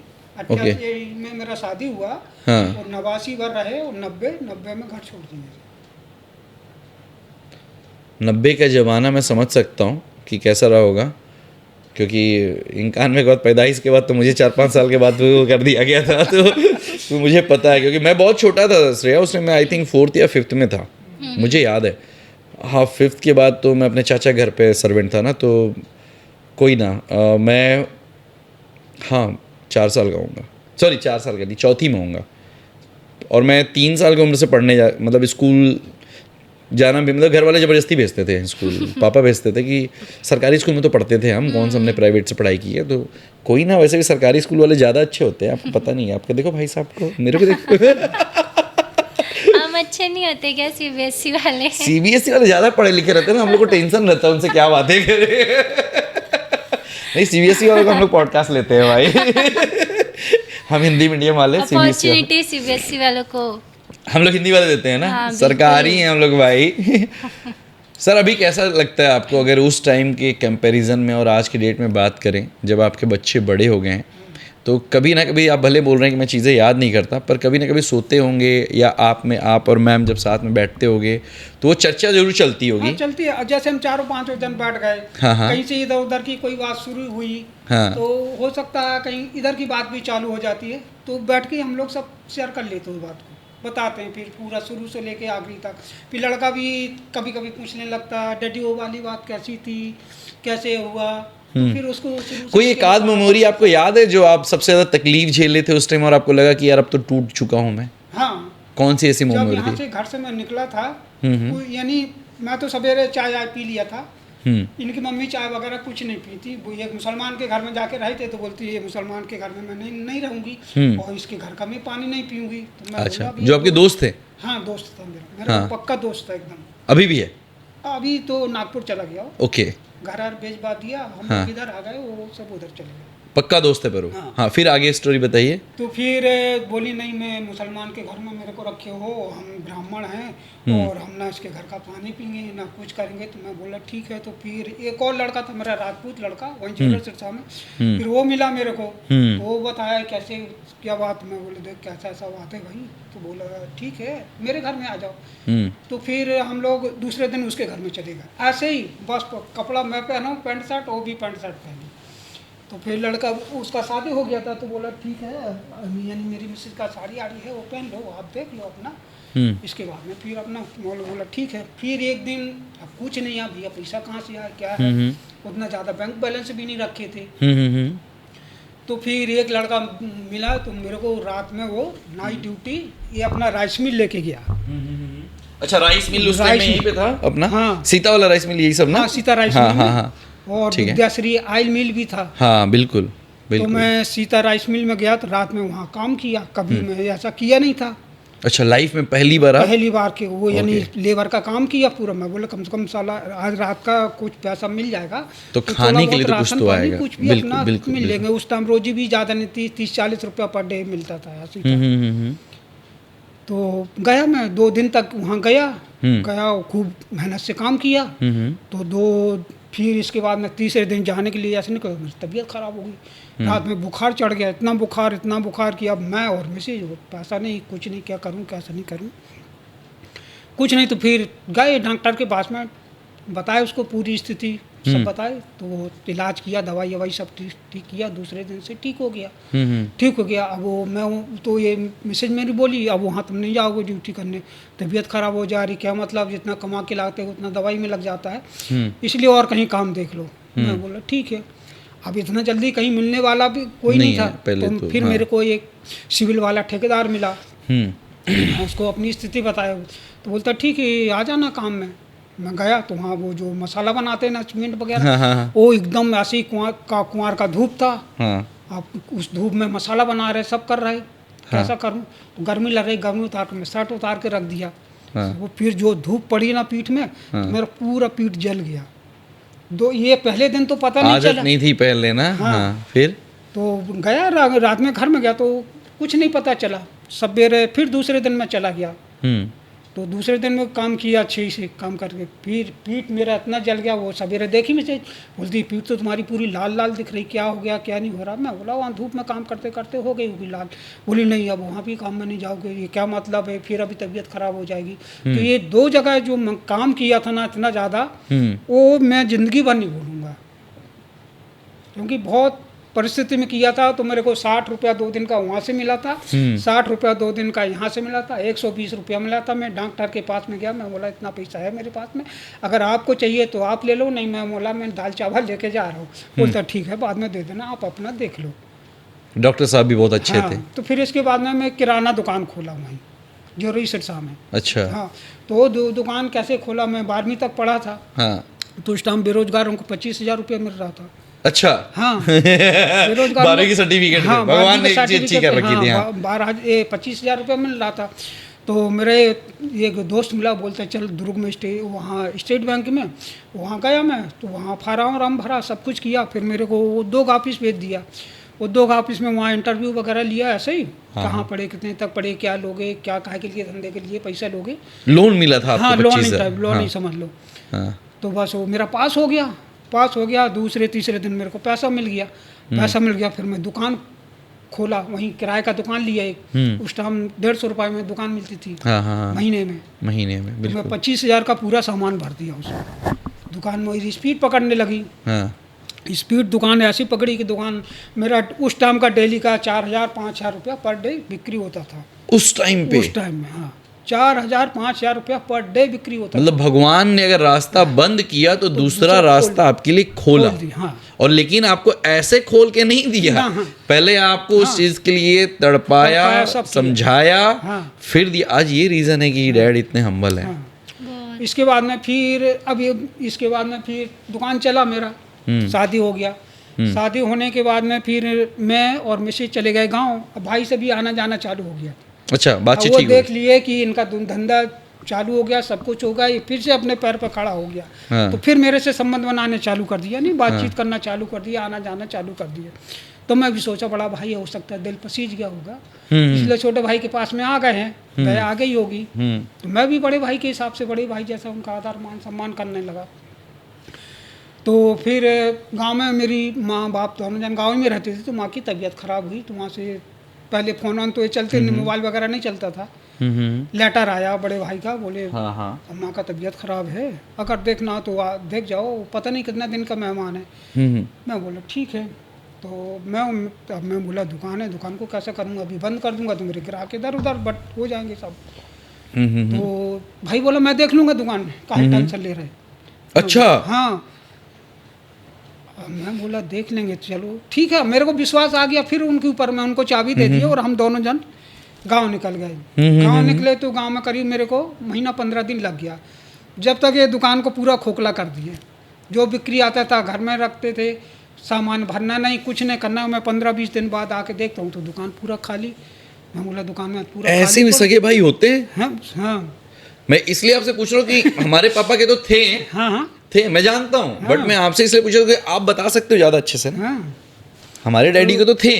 ओके। 88 में मेरा शादी हुआ हाँ। और 89 भर रहे और 90 में घर छोड़ दिए। 90 का ज़माना मैं समझ सकता हूँ कि कैसा रहा होगा, क्योंकि 91 के बाद, पैदाइश के बाद तो मुझे 4-5 साल के बाद वो कर दिया गया था। तो मुझे पता है, क्योंकि मैं बहुत छोटा था श्रेया उस टाइम, मैं आई थिंक 4th या 5th में था, मुझे याद है। हाँ 5th के बाद तो मैं अपने चाचा घर पे सर्वेंट था ना, तो कोई ना मैं हाँ 4 साल का होऊंगा, सॉरी 4 साल का नहीं, 4थी में होऊंगा। और मैं 3 साल की उम्र से पढ़ने मतलब स्कूल जाना भी, मतलब घर वाले ज़बरदस्ती भेजते थे स्कूल। पापा भेजते थे कि सरकारी स्कूल में तो पढ़ते थे हम, कौन सा हमने प्राइवेट से पढ़ाई की है। तो कोई ना, वैसे भी सरकारी स्कूल वाले ज़्यादा अच्छे होते हैं, आपको पता नहीं है। आपके देखो भाई साहब को, मेरे को देखो। हम अच्छे नहीं होते क्या सीबीएसई वाले? सीबीएसई वाले ज़्यादा पढ़े लिखे रहते हैं ना, हम लोग को टेंशन रहता है उनसे क्या बातें करें। नहीं सीबीएसई वालों को हम लोग पॉडकास्ट लेते हैं भाई। हम हिंदी मीडियम वाले, सीबीएसई अपॉर्चुनिटी सीबीएसई वालों को हम लोग हिंदी वाले देते हैं ना। हाँ, सरकारी हैं हम लोग भाई। सर अभी कैसा लगता है आपको, अगर उस टाइम के कंपैरिजन में और आज की डेट में बात करें, जब आपके बच्चे बड़े हो गए हैं, तो कभी ना कभी आप भले बोल रहे हैं कि मैं चीज़ें याद नहीं करता, पर कभी ना कभी सोते होंगे या आप और मैम जब साथ में बैठते होगे तो वो चर्चा जरूर चलती होगी। हाँ चलती है। जैसे हम 4-5 जन बैठ गए, हाँ, हाँ। कहीं से इधर उधर की कोई बात शुरू हुई, हाँ। तो हो सकता है कहीं इधर की बात भी चालू हो जाती है, तो बैठ के हम लोग सब शेयर कर लेते हैं उस बात को, बताते हैं फिर पूरा शुरू से लेके आखिरी तक। फिर लड़का भी कभी कभी पूछने लगता है डैडी वो वाली बात कैसी थी, कैसे हुआ, तो फिर उसको शुरू से कोई एक लेके आध मेमोरी आपको याद है जो आप सबसे ज़्यादा तकलीफ झेले थे उस टाइम और आपको लगा कि यार अब तो टूट चुका हूँ मैं? हाँ, कौन सी ऐसी जब मेमोरी यहाँ थी? से घर से मैं निकला था, यानी मैं तो सवेरे चाय पी लिया था। इनकी मम्मी चाय वगैरह कुछ नहीं पी थी। वो एक मुसलमान के घर में जाके रहे थे, तो बोलती है ये मुसलमान के घर में मैं नहीं रहूंगी और इसके घर का मैं पानी नहीं पीऊंगी। तो मैं अच्छा, बोला, जो आपके दोस्त थे? हाँ दोस्त था मेरा हाँ। पक्का दोस्त था एकदम। अभी भी है? अभी तो नागपुर चला गया वो, ओके, घर बेच बात दिया, हम हाँ। लोग इधर आ गए, वो सब उधर चले गए। पक्का दोस्त है पर वो। हाँ। हाँ, फिर आगे स्टोरी बताइए। तो फिर बोली नहीं मैं मुसलमान के घर में मेरे को रखे हो, हम ब्राह्मण हैं और हम ना इसके घर का पानी पीएंगे ना कुछ करेंगे। तो मैं बोला ठीक है। तो फिर एक और लड़का था मेरा, राजपूत लड़का, वहीं जेलर सिरसा में, फिर वो मिला मेरे को, वो बताया कैसे क्या बात। मैं बोले देख कैसा ऐसा बात है भाई। तो बोला ठीक है मेरे घर में आ जाओ। तो फिर हम लोग दूसरे दिन उसके घर में चले गए, ऐसे ही बस कपड़ा मैं पहना हूँ पैंट शर्ट, वो भी पैंट शर्ट पहनी। तो फिर लड़का उसका शादी हो गया था, तो बोला ठीक है यानी मेरी मिसेज का साड़ी आड़ी है वो पहन लो, आप देख लो अपना। इसके बाद में फिर अपना बोला ठीक है। फिर एक दिन अब कुछ नहीं है भैया, पैसा कहाँ से आया क्या है, उतना ज़्यादा बैंक बैलेंस भी नहीं रखे थे। तो फिर एक लड़का मिला, तो मेरे को रात में वो नाइट ड्यूटी ये अपना राइस मिल लेके गया। अच्छा, राइस मिल उस टाइम राइस में यहीं पे था अपना? हाँ। सीता वाला राइस मिल, यही सब ना? हाँ सीता राइस हाँ, मिल हाँ, में, हाँ। और ठीक है। विद्याश्री ऑयल मिल भी था। हाँ बिल्कुल तो बिल्कुल। मैं सीता राइस मिल में गया, तो रात में वहाँ काम किया, कभी मैं ऐसा किया नहीं था। अच्छा, लाइफ में पहली बार आप? पहली बार के वो यानी ओके। लेबर का काम किया पूरा। मैं बोला कम से कम साला आज रात का कुछ पैसा मिल जाएगा, तो थोड़ा खाने के लिए बहुत तो कुछ राशन तो पानी आएगा। कुछ भी बिल्कुल, अपना बिल्कुल, मिल बिल्कुल। लेंगे। उस टाइम रोजी भी ज़्यादा नहीं थी, 30-40 रुपया पर डे मिलता था ऐसे ही था। तो गया मैं 2 दिन तक वहाँ गया खूब मेहनत से काम किया। तो फिर इसके बाद मैं तीसरे दिन जाने के लिए ऐसे निकला, मेरी तबीयत ख़राब हो गई। रात में बुखार चढ़ गया, इतना बुखार कि अब मैं और मैसेज पैसा नहीं कुछ नहीं, क्या करूं कैसा नहीं करूं कुछ नहीं। तो फिर गए डॉक्टर के पास में, बताया उसको पूरी स्थिति सब बताए। तो वो इलाज किया, दवाई ववाई सब ठीक किया, दूसरे दिन से ठीक हो गया। ठीक हो गया। अब वो मैं तो ये मैसेज मेरी बोली अब वहाँ तुम नहीं जाओगे ड्यूटी करने, तबीयत ख़राब हो जा रही, क्या मतलब जितना कमा के लाते हो उतना दवाई में लग जाता है, इसलिए और कहीं काम देख लो। मैं बोला ठीक है। अब इतना जल्दी कहीं मिलने वाला भी कोई नहीं था। तो फिर मेरे को एक सिविल वाला ठेकेदार मिला, उसको अपनी स्थिति बताया, तो बोलता ठीक है आ जाना काम में। मैं गया तो वहाँ वो जो मसाला बनाते हैं ना सीमेंट वगैरह, वो एकदम ऐसे ही कुंवार का धूप था। अब उस धूप में मसाला बना रहे, सब कर रहे, कैसा करूँ। तो गर्मी लग रही, गर्मी उतार के मैं शर्ट उतार के रख दिया। वो फिर जो धूप पड़ी ना पीठ में, तो मेरा पूरा पीठ जल गया। ये पहले दिन तो पता नहीं चला, आदत नहीं थी पहले ना। हाँ। फिर तो गया रात में घर में गया तो कुछ नहीं पता चला। सवेरे फिर दूसरे दिन मैं चला गया। तो दूसरे दिन में काम किया, अच्छे से काम करके फिर पीठ मेरा इतना जल गया। वो सवेरे देखी मुझे, बोलती पीठ तो तुम्हारी पूरी लाल लाल दिख रही, क्या हो गया क्या नहीं हो रहा। मैं बोला वहाँ धूप में काम करते करते हो गई होगी लाल। बोली नहीं अब वहाँ भी काम में नहीं जाओगे, ये क्या मतलब है, फिर अभी तबीयत खराब हो जाएगी। तो ये 2 जगह जो काम किया था ना इतना ज़्यादा, वो मैं ज़िंदगी भर नहीं भूलूँगा, क्योंकि बहुत परिस्थिति में किया था। तो मेरे को 60 रुपया 2 दिन का वहाँ से मिला था, 60 रुपया 2 दिन का यहाँ से मिला था, 120 रुपया मिला था। मैं डॉक्टर के पास में गया, मैं बोला इतना पैसा है मेरे पास में, अगर आपको चाहिए तो आप ले लो, नहीं मैं बोला मैं दाल चावल लेके जा रहा हूँ। बोलता ठीक है बाद में दे देना, आप अपना देख लो। डॉक्टर साहब भी बहुत अच्छे थे। तो फिर इसके बाद में मैं किराना दुकान खोला वहीं जोरी सिरसा में। अच्छा। हाँ, तो दुकान कैसे खोला, मैं 12वीं तक पढ़ा था। हाँ। तो उस टाइम बेरोजगारों को 25,000 रुपया मिल रहा था। अच्छा। हाँ, बेरोजगार 12वीं की सर्टिफिकेट, हाँ, भगवान ने एक चीज अच्छी कर रखी थी। हाँ, 25,000 रुपया मिल रहा था। तो मेरे एक दोस्त मिला, बोलते चल दुर्ग में वहाँ स्टेट बैंक में, वहाँ गया मैं। तो वहाँ फार्म भरा, सब कुछ किया। फिर मेरे को उद्योग ऑफिस भेज दिया। उद्योग ऑफिस में वहाँ इंटरव्यू वगैरह लिया, ऐसे ही कहाँ पढ़े, कितने तक पढ़े, क्या लोगे, क्या काहे के लिए धंधे के लिए पैसा लोगे। लोन मिला था आपको? हाँ, लोन हाँ। नहीं समझ लो। तो बस वो मेरा पास हो गया। दूसरे तीसरे दिन मेरे को पैसा मिल गया। फिर मैं दुकान खोला, वहीं किराए का दुकान लिया एक। उस टाइम 150 रुपये में दुकान मिलती थी हाँ महीने में। महीने में मैं बिल्कुल। 25,000 का पूरा सामान भर दिया उसमें। दुकान में स्पीड पकड़ने लगी। हाँ स्पीड दुकान ऐसी पकड़ी कि दुकान मेरा उस टाइम का डेली का 4,000-5,000 रुपया पर डे बिक्री होता था उस टाइम पे, उस टाइम में। हाँ 4,000-5,000 रुपया पर डे बिक्री होता मतलब भगवान ने अगर रास्ता बंद किया तो दूसरा रास्ता आपके लिए खोला। हाँ। और लेकिन आपको ऐसे खोल के नहीं दिया, ना, हाँ। पहले आपको उस चीज के लिए तड़पाया, सब किया। समझाया, हाँ। फिर दिया। आज ये रीजन है कि डैड इतने हम्बल हैं। हाँ। इसके बाद में फिर इसके बाद में फिर दुकान चला मेरा। शादी हो गया। शादी होने के बाद में फिर मैं और मिसेज चले गए गांव। अब भाई से भी आना जाना चालू हो गया। अच्छा, बातचीत वो ठीक देख हुई। लिए कि इनका धंधा चालू हो गया, सब कुछ हो गया, ये फिर से अपने पैर पर खड़ा हो गया। हाँ। तो फिर मेरे से संबंध बनाने चालू कर दिया, नहीं बातचीत करना चालू कर दिया, आना जाना चालू कर दिया। तो मैं भी सोचा बड़ा भाई हो सकता है दिल पसीज गया होगा, इसलिए छोटे भाई के पास में आ गए हैं, दया आ गई होगी। तो मैं भी बड़े भाई के हिसाब से बड़े भाई जैसा उनका आदर मान सम्मान करने लगा। तो फिर गांव में मेरी माँ बाप दोनों जन गांव में रहते थे। तो माँ की तबीयत ख़राब हुई, तो वहाँ से पहले फ़ोन ऑन तो ये चलते नहीं, मोबाइल वगैरह नहीं चलता था। लेटर आया बड़े भाई का, बोले हाँ। अम्मा का तबीयत ख़राब है, अगर देखना हो तो देख जाओ, पता नहीं कितना दिन का मेहमान है। मैं बोला ठीक है। तो मैं बोला दुकान है, दुकान को कैसे करूँगा, अभी बंद कर दूंगा तो मेरे ग्राहक इधर उधर बट हो जाएंगे सब। तो भाई बोला मैं देख लूँगा दुकान में, काहे टेंशन ले रहे। अच्छा। हाँ मैं बोला देख लेंगे, चलो ठीक है। मेरे को विश्वास आ गया। फिर उनके ऊपर मैं उनको चाबी दे दी और हम दोनों जन गांव निकल गए। गांव निकले तो गांव में करीब मेरे को महीना 15 दिन लग गया, जब तक ये दुकान को पूरा खोखला कर दिए। जो बिक्री आता था घर में रखते थे, सामान भरना नहीं, कुछ नहीं करना। मैं 15-20 दिन बाद आके देखता हूँ तो दुकान पूरा खाली। मैं बोला दुकान में पूरा ऐसे भी सगे भाई होते हैं? हाँ मैं इसलिए आपसे पूछ रहा हूँ कि हमारे पापा के तो थे। हाँ थे, मैं जानता हूँ, बट मैं आपसे इसलिए पूछ रहा हूँ कि आप बता सकते हो ज़्यादा अच्छे से ना। हाँ हमारे डैडी के तो थे,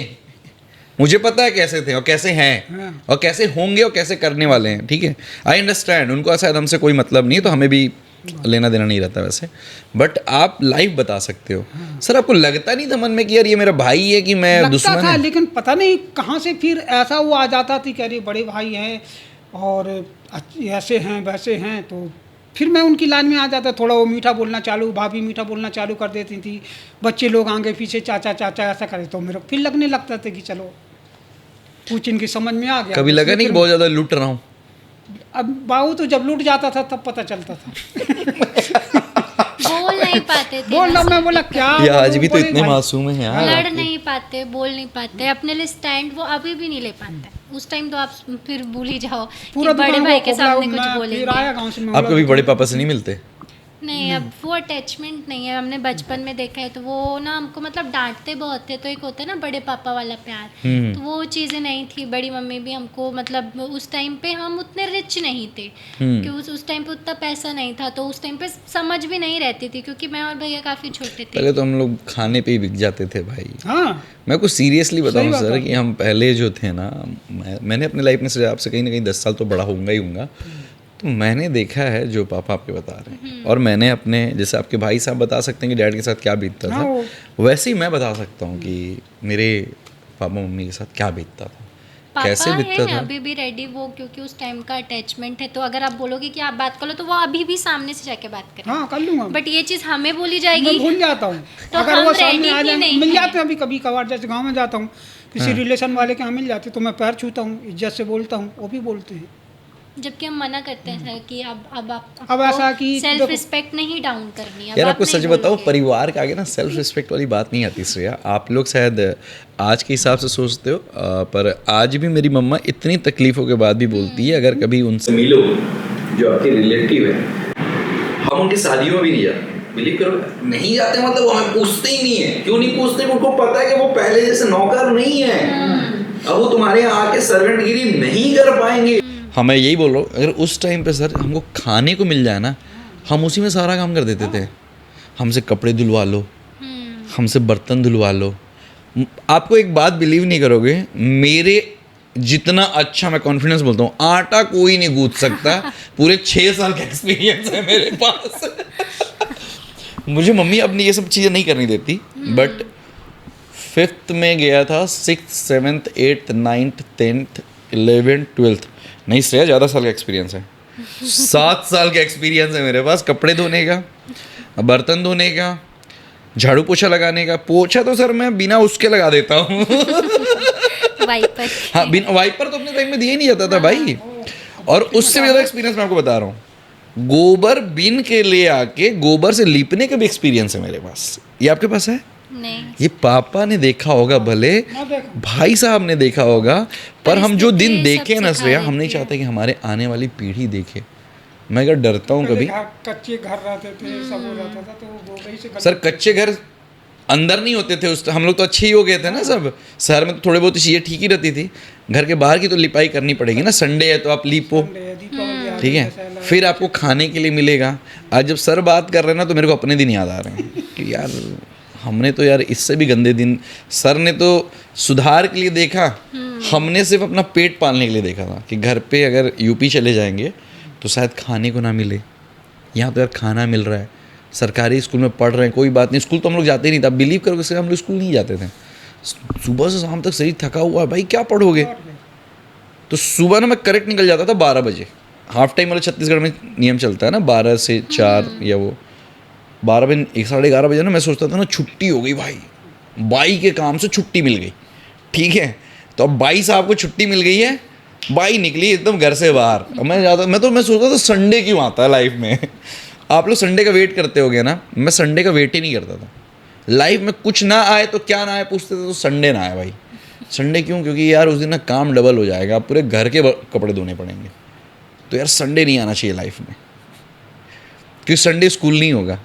मुझे पता है कैसे थे और कैसे हैं हाँ। और कैसे होंगे और कैसे करने वाले हैं। ठीक है, आई अंडरस्टैंड, उनको शायद हमसे कोई मतलब नहीं है, तो हमें भी लेना देना नहीं रहता वैसे। बट आप लाइव बता सकते हो। सर आपको लगता नहीं था मन में कि यार ये मेरा भाई है कि मैं लगता दुश्मन था, है? लेकिन पता नहीं कहाँ से फिर ऐसा वो आ जाता थी कि अरे बड़े भाई हैं और ऐसे हैं वैसे हैं। तो फिर मैं उनकी लाइन में आ जाता। थोड़ा वो मीठा बोलना चालू, भाभी मीठा बोलना चालू कर देती थी, बच्चे लोग आगे पीछे चाचा चाचा ऐसा करे, तो मेरे को फिर लगने लगता था कि चलो कुछ इनकी समझ में आ गया। कभी लगा नहीं कि बहुत ज़्यादा लूट रहा हूँ? अब बाबू तो जब लूट जाता था तब पता चलता था। बोल नहीं पाते थे बोल ना, मैं बोला क्या ये आज बोलूं, भी तो बड़े इतने भाई। मासूम हैं यार। लड़ नहीं पाते, बोल नहीं पाते, अपने लिए स्टैंड वो अभी भी नहीं ले पाते। उस टाइम तो आप फिर भूल ही जाओ पूरा कि बड़े दुकान भाई को के खोखला, सामने कुछ मैं फिर बोलेंगे। आया गाँव से। मैं आप बोला, कभी बड़े पापा से नहीं मिलते? नहीं, अब वो अटैचमेंट नहीं है। हमने बचपन में देखा है तो वो ना हमको मतलब डांटते बहुत थे। तो एक होता है ना बड़े पापा वाला प्यार, तो वो चीज़ें नहीं थी। बड़ी मम्मी भी हमको मतलब उस टाइम पे हम उतने रिच नहीं थे, कि उस टाइम पे उतना पैसा नहीं था, तो उस टाइम पे समझ भी नहीं रहती थी, क्योंकि मैं और भैया काफ़ी छोटे थे। पहले तो हम लोग खाने पे ही बिक जाते थे भाई। हाँ मैं कुछ सीरियसली बताऊं बात सर है। कि हम पहले जो थे ना, मैंने अपनी लाइफ में से आपसे कहीं ना कहीं 10 साल तो बड़ा होऊंगा ही होऊंगा, तो मैंने देखा है जो पापा आपके बता रहे हैं, और मैंने अपने जैसे आपके भाई साहब बता सकते हैं कि डैड के साथ क्या बीतता हाँ, था, वैसे ही मैं बता सकता हूँ कि मेरे पापा मम्मी के साथ क्या बीतता था, कैसे पापा बीतता हैं था। अभी भी रेडी वो, क्योंकि उस टाइम का अटैचमेंट है। तो अगर आप बोलोगे कि आप बात कर लो तो वो अभी भी सामने से जाके बात करें। हाँ कर लूँगा। बट ये चीज़ हमें बोली मैं जाएगी भूल जाता हूँ। तो अगर हम वो ready सामने आ ही जाए, नहीं मिल हैं। जाते हैं अभी कभी कभार। जैसे गांव में जाता हूँ किसी रिलेशन वाले के यहाँ मिल जाते, तो मैं पैर छूता हूँ, इज्जत से बोलता हूँ, वो भी बोलते हैं। जबकि हम मना करते हैं सर कि अब अब ऐसा कि सेल्फ देखो- रिस्पेक्ट नहीं डाउन करनी है। अब यार आप आपको नहीं सच बताओ, बोलोगे। परिवार के आगे ना सेल्फ रिस्पेक्ट वाली बात नहीं आती श्रेया। आप लोग शायद आज के हिसाब से सोचते हो, पर आज भी मेरी मम्मा इतनी तकलीफ़ों के बाद भी बोलती है अगर कभी उनसे मिलो जो आपके रिलेटिव है, हम उनकी शादियों में भी नहीं जाते। बिलीव करो नहीं जाते, मतलब वो हमें पूछते ही नहीं है। क्यों नहीं पूछते? उनको पता है कि वो पहले जैसे नौकर नहीं है, अब वो तुम्हारे यहाँ आके सर्वेंटगिरी नहीं कर पाएंगे। हाँ मैं यही बोल रहा हूँ, अगर उस टाइम पे सर हमको खाने को मिल जाए ना, हम उसी में सारा काम कर देते थे। हमसे कपड़े धुलवा लो, हमसे बर्तन धुलवा लो। आपको एक बात बिलीव नहीं करोगे, मेरे जितना अच्छा, मैं कॉन्फिडेंस बोलता हूँ, आटा कोई नहीं गूंथ सकता। पूरे 6 साल का एक्सपीरियंस है मेरे पास। मुझे मम्मी अपनी ये सब चीज़ें नहीं करनी देती, बट 5th में गया था, 6th 7th 8th 9th 10th 11th 12th। नहीं श्रेया, ज़्यादा साल का एक्सपीरियंस है। 7 साल का एक्सपीरियंस है मेरे पास, कपड़े धोने का, बर्तन धोने का, झाड़ू पोछा लगाने का। पोछा तो सर मैं बिना उसके लगा देता हूँ। वाइपर। हाँ, बिना वाइपर तो अपने टाइम में दिया ही नहीं जाता था भाई। और उससे भी ज़्यादा एक्सपीरियंस मैं आपको बता रहा हूँ, गोबर बिन के ले आके गोबर से लीपने का भी एक्सपीरियंस है मेरे पास। ये आपके पास है? नहीं। ये पापा ने देखा होगा, भले भाई साहब ने देखा होगा, पर हम जो दिन देखे ना श्रेया, हम नहीं चाहते कि हमारे आने वाली पीढ़ी देखे। मैं अगर डरता हूँ कभी, कच्चे घर रहते थे, सब हो जाता था, तो वो वही से सर कच्चे घर अंदर नहीं होते थे उस, हम लोग तो अच्छे ही हो गए थे ना सब। शहर में तो थोड़े बहुत चीज़ें ठीक ही रहती थी, घर के बाहर की तो लिपाई करनी पड़ेगी ना। संडे है तो आप लीपो, ठीक है, फिर आपको खाने के लिए मिलेगा। आज जब सर बात कर रहे हैं ना, तो मेरे को अपने दिन याद आ रहे हैं कि यार हमने तो यार इससे भी गंदे दिन, सर ने तो सुधार के लिए देखा, हमने सिर्फ अपना पेट पालने के लिए देखा था कि घर पे अगर यूपी चले जाएंगे तो शायद खाने को ना मिले। यहाँ तो यार खाना मिल रहा है, सरकारी स्कूल में पढ़ रहे हैं, कोई बात नहीं। स्कूल तो हम लोग जाते ही नहीं था, बिलीव करोगे सर, हम लोग स्कूल नहीं जाते थे। सुबह से शाम तक शरीर थका हुआ है भाई, क्या पढ़ोगे। तो सुबह ना मैं करेक्ट निकल जाता था 12 बजे, हाफ टाइम वाला छत्तीसगढ़ में नियम चलता है ना, 12 से 4 या वो 12 बजे 11:30 बजे ना, मैं सोचता था ना छुट्टी हो गई भाई, बाई के काम से छुट्टी मिल गई, ठीक है। तो अब बाई साहब को छुट्टी मिल गई है, बाई निकली एकदम घर से बाहर। मैं सोचता था संडे क्यों आता है लाइफ में। आप लोग संडे का वेट करते होगे ना, मैं संडे का वेट ही नहीं करता था। लाइफ में कुछ ना आए तो क्या ना आए पूछते थे, तो संडे ना आए भाई। संडे क्यों? क्योंकि यार उस दिन ना काम डबल हो जाएगा, आप पूरे घर के कपड़े धोने पड़ेंगे। तो यार संडे नहीं आना चाहिए लाइफ में, क्योंकि संडे स्कूल नहीं होगा।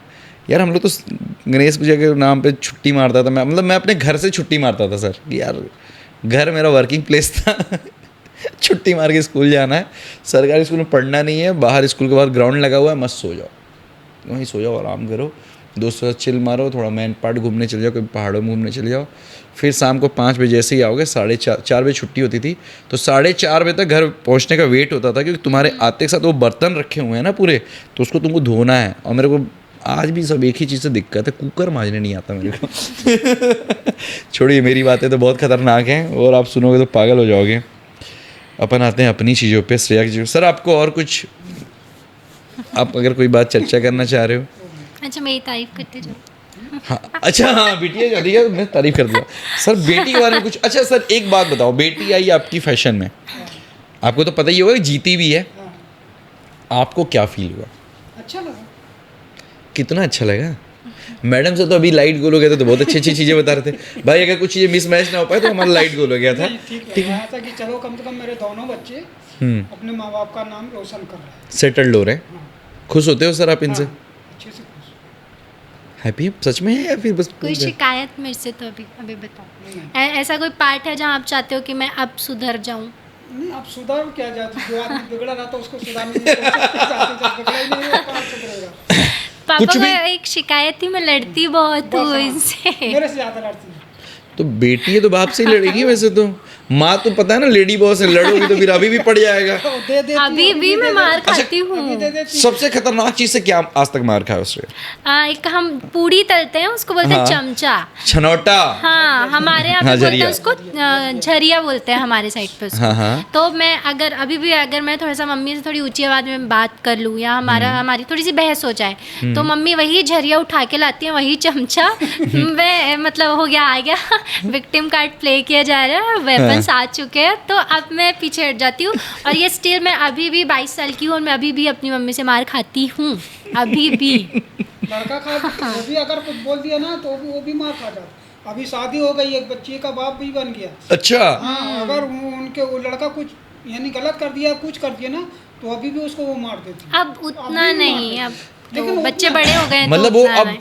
यार हम लोग तो गणेश पूजा के नाम पे छुट्टी मारता था मैं, मतलब मैं अपने घर से छुट्टी मारता था सर, कि यार घर मेरा वर्किंग प्लेस था। छुट्टी मार के स्कूल जाना है, सरकारी स्कूल में पढ़ना नहीं है, बाहर स्कूल के बाद ग्राउंड लगा हुआ है, मस्त सो जाओ, वहीं सो जाओ, आराम करो, दोस्तों से चिल मारो, थोड़ा मैन पार्ट घूमने चले जाओ, कभी पहाड़ों में घूमने चले जाओ। फिर शाम को 5 बजे जैसे ही आओगे, 4:30 बजे छुट्टी होती थी, तो 4:30 बजे तक घर पहुंचने का वेट होता था, क्योंकि तुम्हारे आते के साथ वो बर्तन रखे हुए हैं ना पूरे, तो उसको तुमको धोना है। और मेरे को आज भी सब एक ही चीज़ से दिक्कत है, कुकर मांजने नहीं आता मेरे को। छोड़िए, मेरी बातें तो बहुत खतरनाक हैं और आप सुनोगे तो पागल हो जाओगे। अपन आते हैं अपनी चीज़ों पे, श्रेया की चीज़ों। सर आपको और कुछ, आप अगर कोई बात चर्चा करना चाह रहे हो? अच्छा, मेरी तारीफ करते जाओ। हाँ, अच्छा, हाँ, बिटिया जा रही है, मैं तारीफ कर दिया सर। बेटी के बारे में कुछ? अच्छा सर, एक बात बताओ, बेटी आई आपकी फैशन में, आपको तो पता ही होगा, जीती भी है, आपको क्या फील हुआ? अच्छा लगा। कितना अच्छा लगा? मैडम से तो अभी लाइट गोल हो गया था, तो बहुत अच्छी अच्छी चीज़ें बता रहे थे भाई। अगर कुछ चीज़ें मिसमैच ना हो पाए तो हमारा लाइट गोल हो गया था। ठीक है, ऐसा कि चलो कम से कम मेरे दोनों बच्चे अपने माँ बाप का नाम रोशन कर रहे हैं, सेटल्ड हो रहे हैं। खुश होते हो सर आप इनसे? अच्छे से खुश। हैप्पी सच में है या फिर बस कोई शिकायत मेरे से तो अभी बताओ, ऐसा कोई पार्ट है जहाँ आप चाहते हो कि मैं अब सुधर जाऊँ? नहीं, आप सुधार क्या जाते, जो आदमी बिगड़ा रहता है उसको सुधारने की कोशिश करते हैं, बिगड़ा ही नहीं है, कहाँ सुधरेगा। पापा कुछ को भी- एक शिकायत थी, मैं लड़ती बहुत हूँ इनसे। मेरे से ज़्यादा लड़ती है। तो बेटी है तो बाप से ही लड़ेगी वैसे तो। माँ तो पता है ना, लेडी बॉस है, लड़ोगी तो फिर अभी भी पड़ जाएगा। तो दे देती है, अभी भी मैं मार खाती हूँ। अभी दे देती है। सबसे खतरनाक चीज़ से क्या आज तक मार खाया उससे? एक हम पूड़ी तलते हैं, उसको बोलते हैं हाँ। चमचा। छनौटा। हाँ, हमारे यहाँ पे हाँ, बोलते झरिया। हैं उसको झरिया बोलते हैं हमारे साइड पे उसको। हाँ, हाँ। तो मैं अगर मैं थोड़ा सा मम्मी से थोड़ी ऊंची आवाज़ में बात कर लूँ या हमारी थोड़ी सी बहस हो जाए, तो मम्मी वही झरिया उठा के लाती हैं, वही चमचा। मैं मतलब हो गया, आ गया, विक्टिम कार्ड प्ले किया जा रहा है, वेपन्स आ चुके हैं, तो अब मैं पीछे हट जाती हूँ। और ये स्टिल मैं अभी भी 22 साल की हूँ और मैं अभी भी अपनी मम्मी से मार खाती हूँ, अभी भी। लड़का खा, वो भी अगर कुछ बोल दिया ना तो वो भी मार खा जाता। अभी शादी हो गई, एक बच्ची का बाप भी बन गया। अच्छा। हाँ, अगर वो लड़का कुछ यानी गलत कर दिया, कुछ कर दिया ना, तो अभी भी उसको वो मार देती। अब उतना नहीं, अब लेकिन तो बच्चे उतना- बड़े हो गए हैं, मतलब तो वो उतना अब नहीं।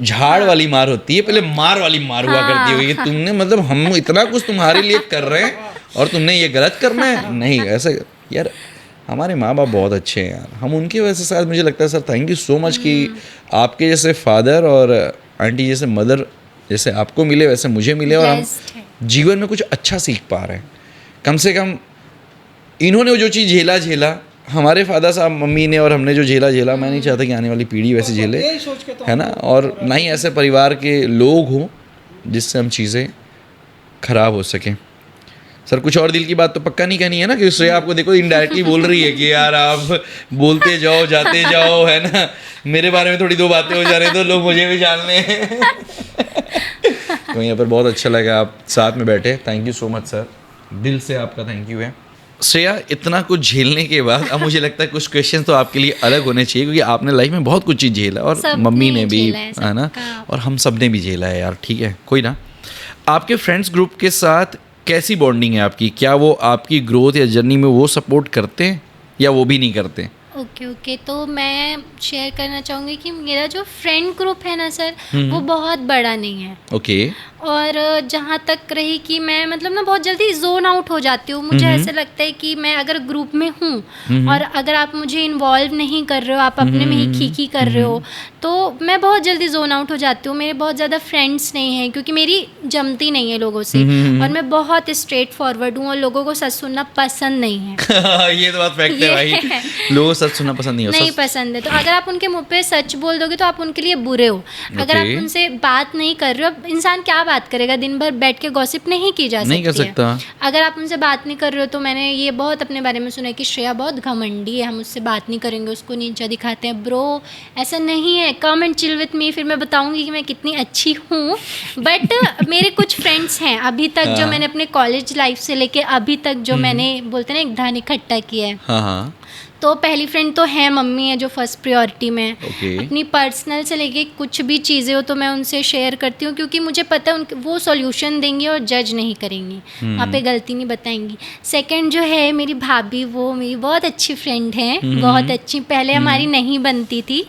झाड़ वाली मार होती है, पहले मार वाली मार हुआ करती होगी कि तुमने, मतलब हम इतना कुछ तुम्हारे लिए कर रहे हैं और तुमने ये गलत करना है। नहीं, ऐसे यार हमारे माँ बाप बहुत अच्छे हैं यार, हम उनकी वजह से शायद, मुझे लगता है sir, thank you so much कि आपके जैसे फादर और आंटी जैसे मदर जैसे आपको मिले वैसे मुझे मिले, और हम Blessed है। जीवन में कुछ अच्छा सीख पा रहे हैं। कम से कम इन्होंने जो चीज़ झेला हमारे फादर साहब मम्मी ने, और हमने जो झेला, मैं नहीं चाहता कि आने वाली पीढ़ी वैसे झेले, यही सोच के तो है ना। और ना ही ऐसे परिवार के लोग हों जिससे हम चीज़ें ख़राब हो सकें। सर कुछ और दिल की बात तो पक्का नहीं कहनी है ना, कि श्रेया आपको देखो इनडायरेक्टली बोल रही है कि यार आप बोलते जाओ जाते जाओ, है ना, मेरे बारे में थोड़ी दो बातें हो जा रही तो लोग मुझे भी जान लें। तो यहाँ पर बहुत अच्छा लगा आप साथ में बैठे, thank you so much sir, दिल से आपका थैंक यू है। श्रेया इतना कुछ झेलने के बाद अब मुझे लगता है कुछ क्वेश्चन तो आपके लिए अलग होने चाहिए, क्योंकि आपने लाइफ में बहुत कुछ चीज़ झेला और सबने मम्मी ने भी, झेला है, है ना, सबका। और हम सब ने भी झेला है यार, ठीक है कोई ना। आपके फ्रेंड्स ग्रुप के साथ कैसी बॉन्डिंग है आपकी? क्या वो आपकी ग्रोथ या जर्नी में वो सपोर्ट करते हैं या वो भी नहीं करते? ओके, तो मैं शेयर करना चाहूँगी कि मेरा जो फ्रेंड ग्रुप है ना सर, वो बहुत बड़ा नहीं है। ओके। और जहाँ तक रही कि मैं मतलब ना बहुत जल्दी जोन आउट हो जाती हूँ। मुझे ऐसा लगता है कि मैं अगर ग्रुप में हूँ और अगर आप मुझे इन्वॉल्व नहीं कर रहे हो, आप अपने में ही खीखी कर रहे हो, तो मैं बहुत जल्दी जोन आउट हो जाती हूँ। मेरे बहुत ज़्यादा फ्रेंड्स नहीं हैं क्योंकि मेरी जमती नहीं है लोगों से, और मैं बहुत स्ट्रेट फॉरवर्ड हूँ और लोगों को सच सुनना पसंद नहीं है। ये तो बात फैक्ट है भाई, लोगों को सच सुनना पसंद नहीं हो, नहीं पसंद है। तो अगर आप उनके मुंह पे सच बोल दोगे तो आप उनके लिए बुरे हो। अगर आप उनसे बात नहीं कर रहे हो, अब इंसान क्या बात करेगा, दिन भर बैठ के गॉसिप नहीं की जा सकती नहीं कर सकता। अगर आप उनसे बात नहीं कर रहे हो, तो मैंने ये बहुत अपने बारे में सुना है कि श्रेया बहुत घमंडी है, हम उससे बात नहीं करेंगे, उसको नीचा दिखाते हैं। ब्रो ऐसा नहीं है, come and chill with me, फिर मैं बताऊंगी कि मैं कितनी अच्छी हूँ। बट मेरे कुछ फ्रेंड्स हैं अभी तक जो मैंने अपने कॉलेज लाइफ से लेके अभी तक जो मैंने बोलते हैं ना एक धन इकट्ठा किया है। हाँ। तो पहली फ्रेंड तो है मम्मी है जो फर्स्ट प्रायोरिटी में है। Okay. अपनी पर्सनल से लेके कुछ भी चीज़ें हो तो मैं उनसे शेयर करती हूँ, क्योंकि मुझे पता है उनके वो सॉल्यूशन देंगी और जज नहीं करेंगी, वहाँ पे गलती नहीं बताएंगी। सेकंड जो है मेरी भाभी, वो मेरी बहुत अच्छी फ्रेंड है, बहुत अच्छी। पहले हमारी नहीं बनती थी।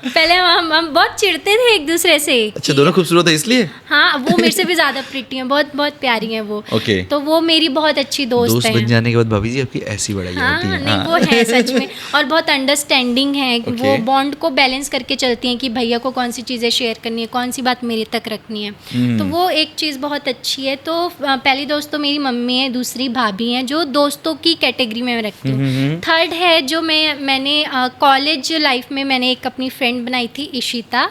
पहले हम बहुत चिढ़ते थे एक दूसरे से। अच्छा, दोनों खूबसूरत है इसलिए? हाँ, वो मेरे से भी ज़्यादा प्रिटी हैं, बहुत बहुत प्यारी हैं वो। Okay. तो वो मेरी बहुत अच्छी दोस्त है। बन जाने के बाद भाभी जी आपकी ऐसी बढ़ाई हाँ, होती है। नहीं वो है सच में, और बहुत अंडरस्टैंडिंग है। वो बॉन्ड को बैलेंस करके चलती हैं कि भैया को कौन सी चीज़ें शेयर करनी है, कौन सी बात मेरे तक रखनी है। तो वो एक चीज़ बहुत अच्छी है। तो पहली दोस्त तो मेरी मम्मी है, दूसरी भाभी हैं जो दोस्तों की कैटेगरी में मैं रखती हूँ। थर्ड है जो मैंने कॉलेज लाइफ में मैंने एक अपनी फ्रेंड बनाई थी, इशिता।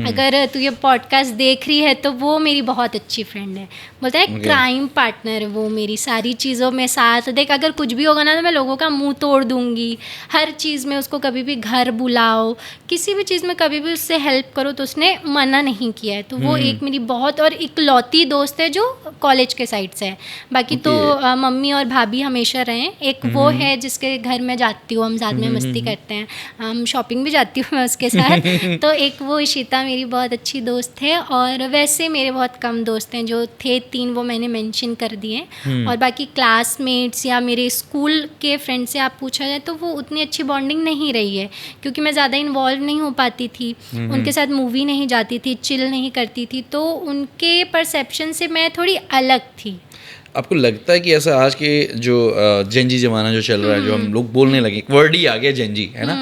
अगर तू ये पॉडकास्ट देख रही है तो वो मेरी बहुत अच्छी फ्रेंड है, बोलते हैं क्राइम पार्टनर है वो मेरी, सारी चीज़ों में साथ। देख अगर कुछ भी होगा ना तो मैं लोगों का मुंह तोड़ दूंगी, हर चीज़ में उसको कभी भी घर बुलाओ, किसी भी चीज़ में कभी भी उससे हेल्प करो तो उसने मना नहीं किया है। तो वो एक मेरी बहुत और इकलौती दोस्त है जो कॉलेज के साइड से है। बाकी तो मम्मी और भाभी हमेशा रहें। एक वो है जिसके घर में जाती हूँ, हम साथ में मस्ती करते हैं, हम शॉपिंग भी जाती हूँ मैं उसके साथ। तो एक वो इशिता मेरी बहुत अच्छी दोस्त है। और वैसे मेरे बहुत कम दोस्त हैं, जो थे 3 वो मैंने मेंशन कर दिए। और बाकी क्लासमेट्स या मेरे स्कूल के फ्रेंड से आप पूछा जाए तो वो उतनी अच्छी बॉन्डिंग नहीं रही है, क्योंकि मैं ज़्यादा इन्वॉल्व नहीं हो पाती थी, उनके साथ मूवी नहीं जाती थी, चिल नहीं करती थी, तो उनके परसेप्शन से मैं थोड़ी अलग थी। आपको लगता है कि ऐसा आज के जो जेंजी ज़माना जो चल रहा है, जो हम लोग बोलने लगे, वर्ड ही आ गया जेंजी, है ना,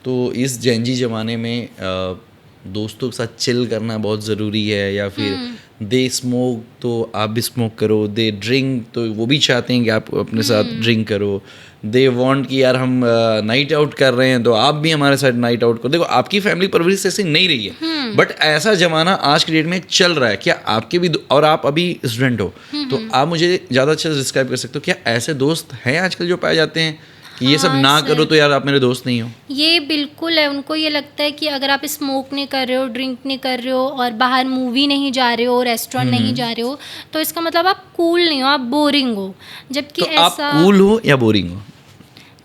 तो इस जेंजी ज़माने में दोस्तों के साथ चिल करना बहुत ज़रूरी है, या फिर दे स्मोक तो आप भी स्मोक करो, दे ड्रिंक तो वो भी चाहते हैं कि आप अपने साथ ड्रिंक करो, दे वांट कि यार हम नाइट आउट कर रहे हैं तो आप भी हमारे साथ नाइट आउट करो। देखो आपकी फैमिली परवरिश ऐसी नहीं रही है, बट ऐसा ज़माना आज के डेट में चल रहा है। क्या आपके भी और आप अभी स्टूडेंट हो तो आप मुझे ज़्यादा अच्छे से डिस्क्राइब कर सकते हो, क्या ऐसे दोस्त हैं आजकल जो पाए जाते हैं कि ये सब ना करो तो यार आप मेरे दोस्त नहीं हो? ये बिल्कुल है। उनको ये लगता है कि अगर आप स्मोक नहीं कर रहे हो, ड्रिंक नहीं कर रहे हो और बाहर मूवी नहीं जा रहे हो, रेस्टोरेंट नहीं जा रहे हो, तो इसका मतलब आप कूल नहीं हो, आप बोरिंग हो। जबकि तो ऐसा आप कूल हो या बोरिंग हो?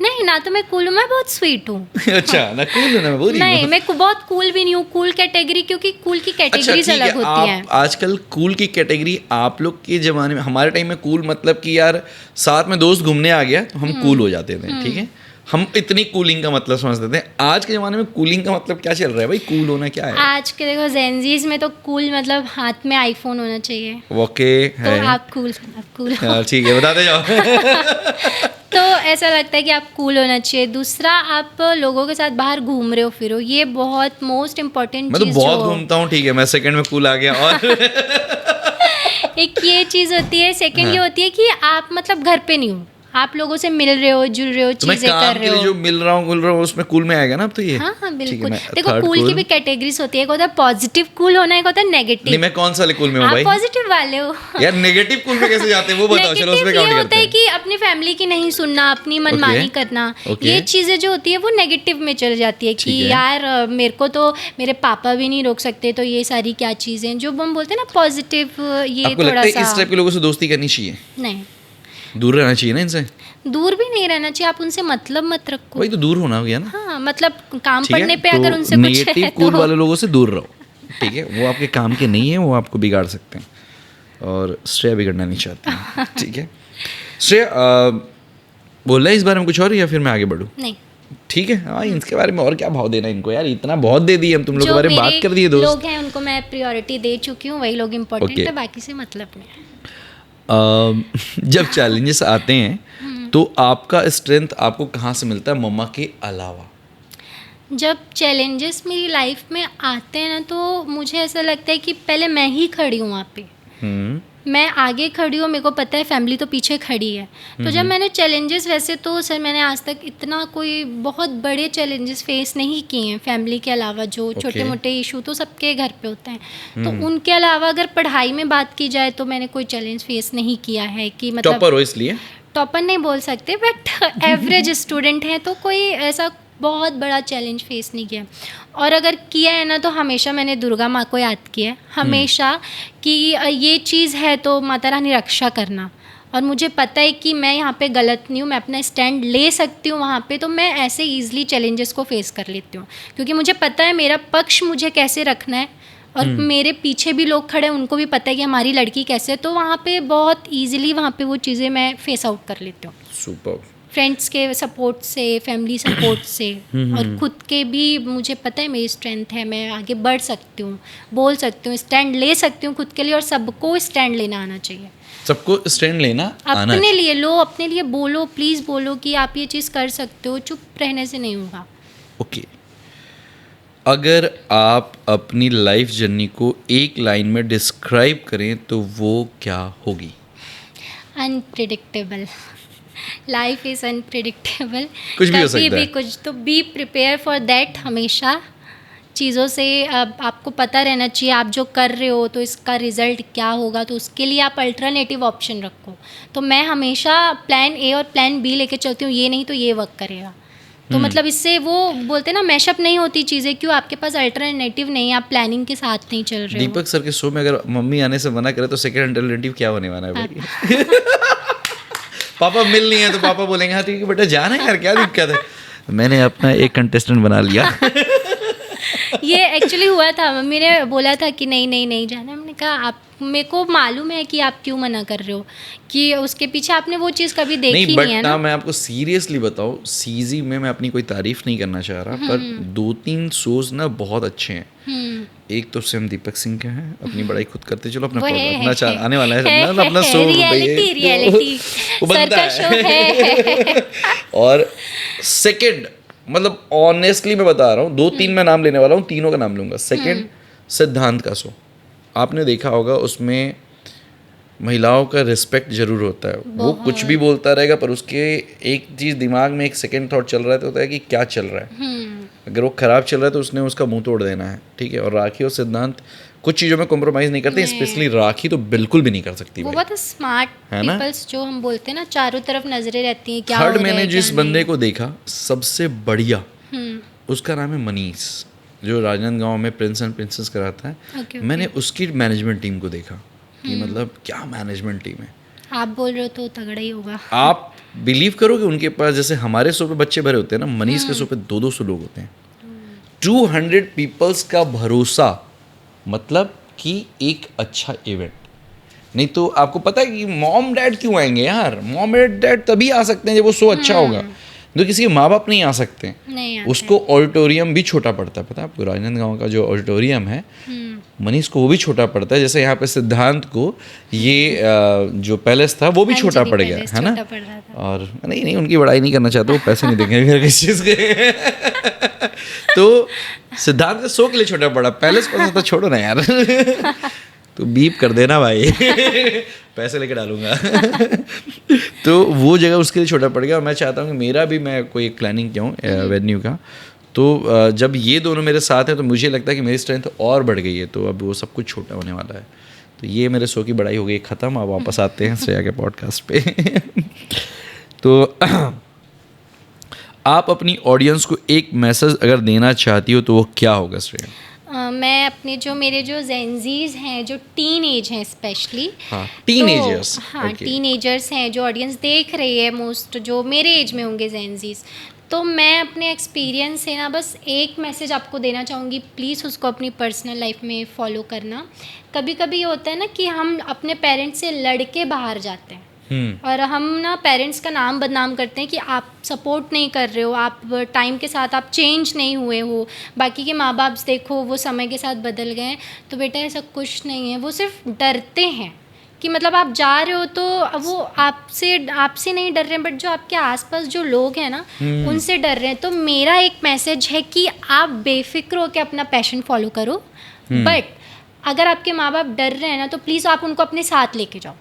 नहीं, ना तो मैं कूल हूँ, मैं बहुत स्वीट हूँ। अच्छा, ना कूल हो ना मैं बोरिंग नहीं, हूँ। मैं बहुत कूल भी नहीं हूँ, कूल कैटेगरी, क्योंकि कूल की कैटेगरीज अलग होती हैं। आजकल कूल की कैटेगरी आप लोग के ज़माने में, हमारे टाइम में कूल मतलब कि यार साथ में दोस्त घूमने आ गया तो हम कूल हो जाते थे, ठीक है, हम इतनी कूलिंग का मतलब समझते थे। आज के ज़माने में कूलिंग का मतलब क्या चल रहा है भाई? कूल होना क्या है आज के देखो जेनजीज में तो कूल मतलब हाथ में आईफोन होना चाहिए। ओके तो है, आप कूल हाँ, ठीक है, बताते जाओ। तो ऐसा लगता है कि आप कूल होना चाहिए। दूसरा, आप लोगों के साथ बाहर घूम रहे हो फिरो, ये बहुत मोस्ट इम्पोर्टेंट मैं तो चीज़ बहुत घूमता हूँ, ठीक है, मैं सेकंड में कूल आ गया। और एक ये चीज़ होती है। सेकंड ये होती है कि आप मतलब घर पे नहीं हो, आप लोगों से मिल रहे हो, जुड़ रहे हो, तो मैं चीजें काम कर के रहे लिए हो। जो मिल रहा हूँ उसमें कूल में आएगा ना अब तो ये। हाँ हाँ ठीक है, बिल्कुल। मैं देखो third कूल की cool। भी कैटेगरीज होती है, एक होता है पॉजिटिव कूल होना, एक होता है नहीं नेगेटिव। मैं कौन सा कूल में हूँ आप भाई? पॉजिटिव वाले हो। यार नेगेटिव कूल में कैसे जाते हैं वो बताओ, चलो उसमें नेगेटिव ये काउंट होता करते है हैं। कि अपनी फैमिली की नहीं सुनना, अपनी मनमानी करना, ओके। ये चीज़ें जो होती है वो नेगेटिव में चल जाती है कि ठीक है। यार मेरे को तो मेरे पापा भी नहीं रोक सकते, तो ये सारी क्या चीज़ें जो हम बोलते हैं ना पॉजिटिव, ये आपको लगता थोड़ा है सा इस टाइप के लोगों से दोस्ती करनी चाहिए? नहीं, दूर रहना चाहिए ना इनसे? दूर भी नहीं रहना चाहिए, आप उनसे मतलब मत रखो। वही तो दूर होना हो गया ना। हाँ मतलब काम ठीक है, पड़ने पे तो अगर उनसे कुछ नेगेटिव है कूल तो वाले लोगों से दूर रहो, ठीक है? वो आपके काम के नहीं है, वो आपको बिगाड़ सकते हैं, और श्रेया बिगड़ना नहीं चाहती है, ठीक है? श्रेया बोल रहा है इस बारे में कुछ और, या फिर मैं आगे बढ़ूँ? नहीं। ठीक है, हाँ इसके बारे में और क्या भाव देना इनको यार, इतना बहुत दे दी हम तुम लोग के जो बारे में बात कर दिए मेरे दोस्त। लोग हैं उनको मैं प्रायोरिटी दे चुकी हूँ, वही लोग इम्पोर्टेंट Okay. है, बाकी से मतलब नहीं। जब चैलेंजेस आते हैं तो आपका स्ट्रेंथ आपको कहाँ से मिलता है मम्मा के अलावा? जब चैलेंजेस मेरी लाइफ में आते हैं ना, तो मुझे ऐसा लगता है कि पहले मैं ही खड़ी हूँ वहाँ पे, मैं आगे खड़ी हूँ, मेरे को पता है फैमिली तो पीछे खड़ी है। तो जब मैंने चैलेंजेस, वैसे तो सर मैंने आज तक इतना कोई बहुत बड़े चैलेंजेस फेस नहीं किए हैं फैमिली के अलावा, जो छोटे मोटे इशू तो सबके घर पे होते हैं, तो उनके अलावा अगर पढ़ाई में बात की जाए तो मैंने कोई चैलेंज फेस नहीं किया है कि मतलब टॉपर हो इसलिए? टॉपर नहीं बोल सकते, बट एवरेज स्टूडेंट हैं, तो कोई ऐसा बहुत बड़ा चैलेंज फेस नहीं किया। और अगर किया है ना तो हमेशा मैंने दुर्गा माँ को याद किया है हमेशा, कि ये चीज़ है तो माता रानी रक्षा करना। और मुझे पता है कि मैं यहाँ पे गलत नहीं हूँ, मैं अपना स्टैंड ले सकती हूँ वहाँ पे, तो मैं ऐसे ईजिली चैलेंजेस को फेस कर लेती हूँ, क्योंकि मुझे पता है मेरा पक्ष मुझे कैसे रखना है, और मेरे पीछे भी लोग खड़े हैं, उनको भी पता है कि हमारी लड़की कैसे है, तो वहाँ पे बहुत ईजिली वहाँ पे वो चीज़ें मैं फेस आउट कर लेती हूँ। सुपर। फ्रेंड्स के सपोर्ट से, फैमिली सपोर्ट से, और खुद के भी मुझे पता है मेरी स्ट्रेंथ है, मैं आगे बढ़ सकती हूँ, बोल सकती हूँ, स्टैंड ले सकती हूँ खुद के लिए, और सबको स्टैंड लेना आना चाहिए। सबको स्टैंड लेना आना अपने लिए लो, अपने लिए बोलो, प्लीज़ बोलो कि आप ये चीज़ कर सकते हो, चुप रहने से नहीं होगा। ओके। अगर आप अपनी लाइफ जर्नी को एक लाइन में डिस्क्राइब करें तो वो क्या होगी? अनप्रिडिक्टेबल। Life is unpredictable. कुछ भी हो सकता है। कुछ तो बी प्रिपेयर फॉर दैट। हमेशा चीज़ों से अब आपको पता रहना चाहिए आप जो कर रहे हो तो इसका रिज़ल्ट क्या होगा, तो उसके लिए आप अल्टरनेटिव ऑप्शन रखो। तो मैं हमेशा प्लान ए और प्लान बी लेके चलती हूँ, ये नहीं तो ये वर्क करेगा। तो मतलब इससे वो बोलते हैं ना मैशअप नहीं होती चीज़ें, क्यों आपके पास अल्टरनेटिव नहीं है, आप प्लानिंग के साथ नहीं चल रहे हो। दीपक सर के शो में अगर मम्मी आने से मना करे तो सेकंड अल्टरनेटिव क्या होने वाला है भाई? पापा मिल नहीं है तो पापा बोलेंगे हाँ ठीक है बेटा जाना है यार, क्या दिक्कत है। मैंने अपना एक कंटेस्टेंट बना लिया। ये एक्चुअली हुआ था, मम्मी ने बोला था कि नहीं नहीं नहीं जाना, हमने कहा आप, मेरे को मालूम है कि आप क्यों मना कर रहे हो, कि उसके पीछे आपने वो चीज़ कभी देखी नहीं, नहीं है ना। मैं आपको सीरियसली बताऊँ, सीजी में मैं अपनी कोई तारीफ नहीं करना चाह रहा, पर 2-3 शोज ना बहुत अच्छे हैं। एक तो सेम दीपक सिंह के हैं, अपनी बड़ाई खुद करते चलो, अपना आने वाला है अपना शो, रियलिटी सर का शो है। और सेकंड मतलब ऑनेस्टली मैं बता रहा हूँ, 2-3 मैं नाम लेने वाला हूँ, तीनों का नाम लूँगा। सेकंड सिद्धांत का शो, आपने देखा होगा, उसमें महिलाओं का रिस्पेक्ट जरूर होता है। वो कुछ भी बोलता रहेगा पर उसके एक चीज़ दिमाग में एक सेकंड थॉट चल रहा है तो होता है कि क्या चल रहा है। अगर वो खराब चल रहा है तो उसने उसका मुंह तोड़ देना है, ठीक है। और राखी और सिद्धांत कुछ चीज़ों में कॉम्प्रोमाइज़ नहीं करते, स्पेशली राखी तो बिल्कुल भी नहीं कर सकती। वो बहुत स्मार्ट पीपल्स जो हम बोलते हैं ना, चारों तरफ नजरें रहती हैं क्या हो रहा है। मैंने जिस बंदे को देखा सबसे बढ़िया, उसका नाम है मनीष, जो राजनांदगांव में प्रिंस एंड प्रिंसेस कराता है। मैंने उसकी मैनेजमेंट टीम को देखा कि मतलब क्या मैनेजमेंट टीम है। आप बोल रहे हो तो तगड़ा ही होगा। आप बिलीव करोगे उनके पास जैसे हमारे शो पे बच्चे भरे होते हैं ना, मनीष के शो पे 200 लोग होते हैं। 200 पीपल्स का भरोसा, मतलब कि एक अच्छा इवेंट। नहीं तो आपको पता है कि मॉम डैड क्यों आएंगे यार? मॉम डैड तभी आ सकते हैं जब वो शो अच्छा होगा, जो किसी के माँ बाप नहीं आ सकते। उसको ऑडिटोरियम भी छोटा पड़ता है, पता है आपको? राजनांदगांव का जो ऑडिटोरियम है मनीष को वो भी छोटा पड़ता है। जैसे यहाँ पे सिद्धांत को ये जो पैलेस था वो भी छोटा पड़ गया है ना। और नहीं उनकी बड़ाई नहीं करना चाहता, वो पैसे नहीं देंगे किस चीज़ के। तो सिद्धांत का शो के लिए छोटा पड़ा, पैलेस कौन सा था छोड़ो ना यार। तो बीप कर देना भाई पैसे लेके डालूंगा तो वो जगह उसके लिए छोटा पड़ गया। और मैं चाहता हूँ कि मेरा भी, मैं कोई एक प्लानिंग किया हूँ वेन्यू का, तो जब ये दोनों मेरे साथ हैं तो मुझे लगता है कि मेरी स्ट्रेंथ और बढ़ गई है, तो अब वो सब कुछ छोटा होने वाला है। तो ये मेरे शो की बड़ाई हो गई ख़त्म। अब वापस आते हैं श्रेया के पॉडकास्ट पे तो आप अपनी ऑडियंस को एक मैसेज अगर देना चाहती हो तो वो क्या होगा श्रेया? मैं अपने जो मेरे जो जेंजीज हैं, जो टीन एज हैं स्पेशली, हाँ, टीनेजर्स, हाँ टीनेजर्स हैं जो ऑडियंस देख रही है, मोस्ट जो मेरे एज में होंगे जेंजीज, तो मैं अपने एक्सपीरियंस से ना बस एक मैसेज आपको देना चाहूँगी, प्लीज़ उसको अपनी पर्सनल लाइफ में फॉलो करना। कभी कभी ये होता है ना कि हम अपने पेरेंट्स से लड़ के बाहर जाते हैं और हम ना पेरेंट्स का नाम बदनाम करते हैं कि आप सपोर्ट नहीं कर रहे हो, आप टाइम के साथ आप चेंज नहीं हुए हो, बाकी के माँ बाप देखो वो समय के साथ बदल गए हैं। तो बेटा ऐसा कुछ नहीं है, वो सिर्फ डरते हैं कि मतलब आप जा रहे हो तो वो आपसे नहीं डर रहे हैं, बट जो आपके आसपास जो लोग हैं ना उनसे डर रहे हैं। तो मेरा एक मैसेज है कि आप बेफिक्र होकर अपना पैशन फॉलो करो, बट अगर आपके माँ बाप डर रहे हैं ना तो प्लीज़ आप उनको अपने साथ लेके जाओ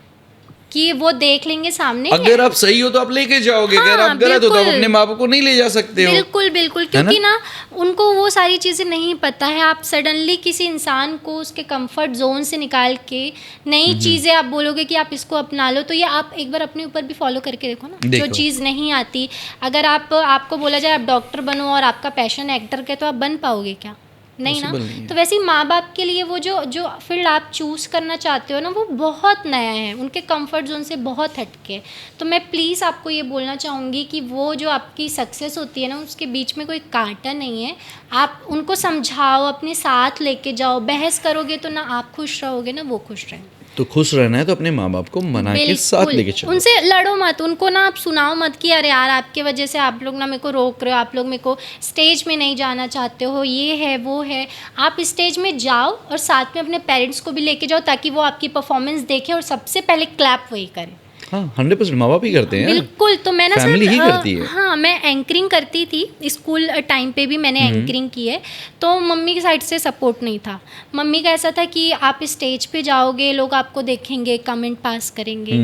कि वो देख लेंगे सामने। अगर आप सही हो तो आप लेके जाओगे, अगर आप गलत हो तो आप अपने माँ बाप को नहीं ले जा सकते हो। बिल्कुल बिल्कुल, क्योंकि ना उनको वो सारी चीज़ें नहीं पता है। आप सडनली किसी इंसान को उसके कंफर्ट जोन से निकाल के नई चीज़ें आप बोलोगे कि आप इसको अपना लो, तो ये आप एक बार अपने ऊपर भी फॉलो करके देखो ना। जो चीज़ नहीं आती, अगर आपको बोला जाए आप डॉक्टर बनो और आपका पैशन एक्टर का, तो आप बन पाओगे क्या? नहीं ना। तो वैसे ही माँ बाप के लिए वो जो फील्ड आप चूज़ करना चाहते हो ना, वो बहुत नया है, उनके कंफर्ट जोन से बहुत हटके। तो मैं प्लीज़ आपको ये बोलना चाहूँगी कि वो जो आपकी सक्सेस होती है ना, उसके बीच में कोई कांटा नहीं है। आप उनको समझाओ, अपने साथ लेके जाओ। बहस करोगे तो ना आप खुश रहोगे ना वो खुश रहेंगे। तो खुश रहना है तो अपने माँ बाप को मना के साथ लेके चलो, उनसे लड़ो मत, उनको ना आप सुनाओ मत कि अरे यार आपके वजह से आप लोग ना मेरे को रोक रहे हो, आप लोग मेरे को स्टेज में नहीं जाना चाहते हो, ये है वो है। आप स्टेज में जाओ और साथ में अपने पेरेंट्स को भी लेके जाओ ताकि वो आपकी परफॉर्मेंस देखें और सबसे पहले क्लैप वही करें। हाँ 100% माँ बाप ही करते हैं। बिल्कुल। तो मैं ना फैमिली ही करती है। हाँ, मैं एंकरिंग करती थी स्कूल टाइम पे भी मैंने एंकरिंग की है, तो मम्मी की साइड से सपोर्ट नहीं था। मम्मी का ऐसा था कि आप स्टेज पे जाओगे, लोग आपको देखेंगे, कमेंट पास करेंगे।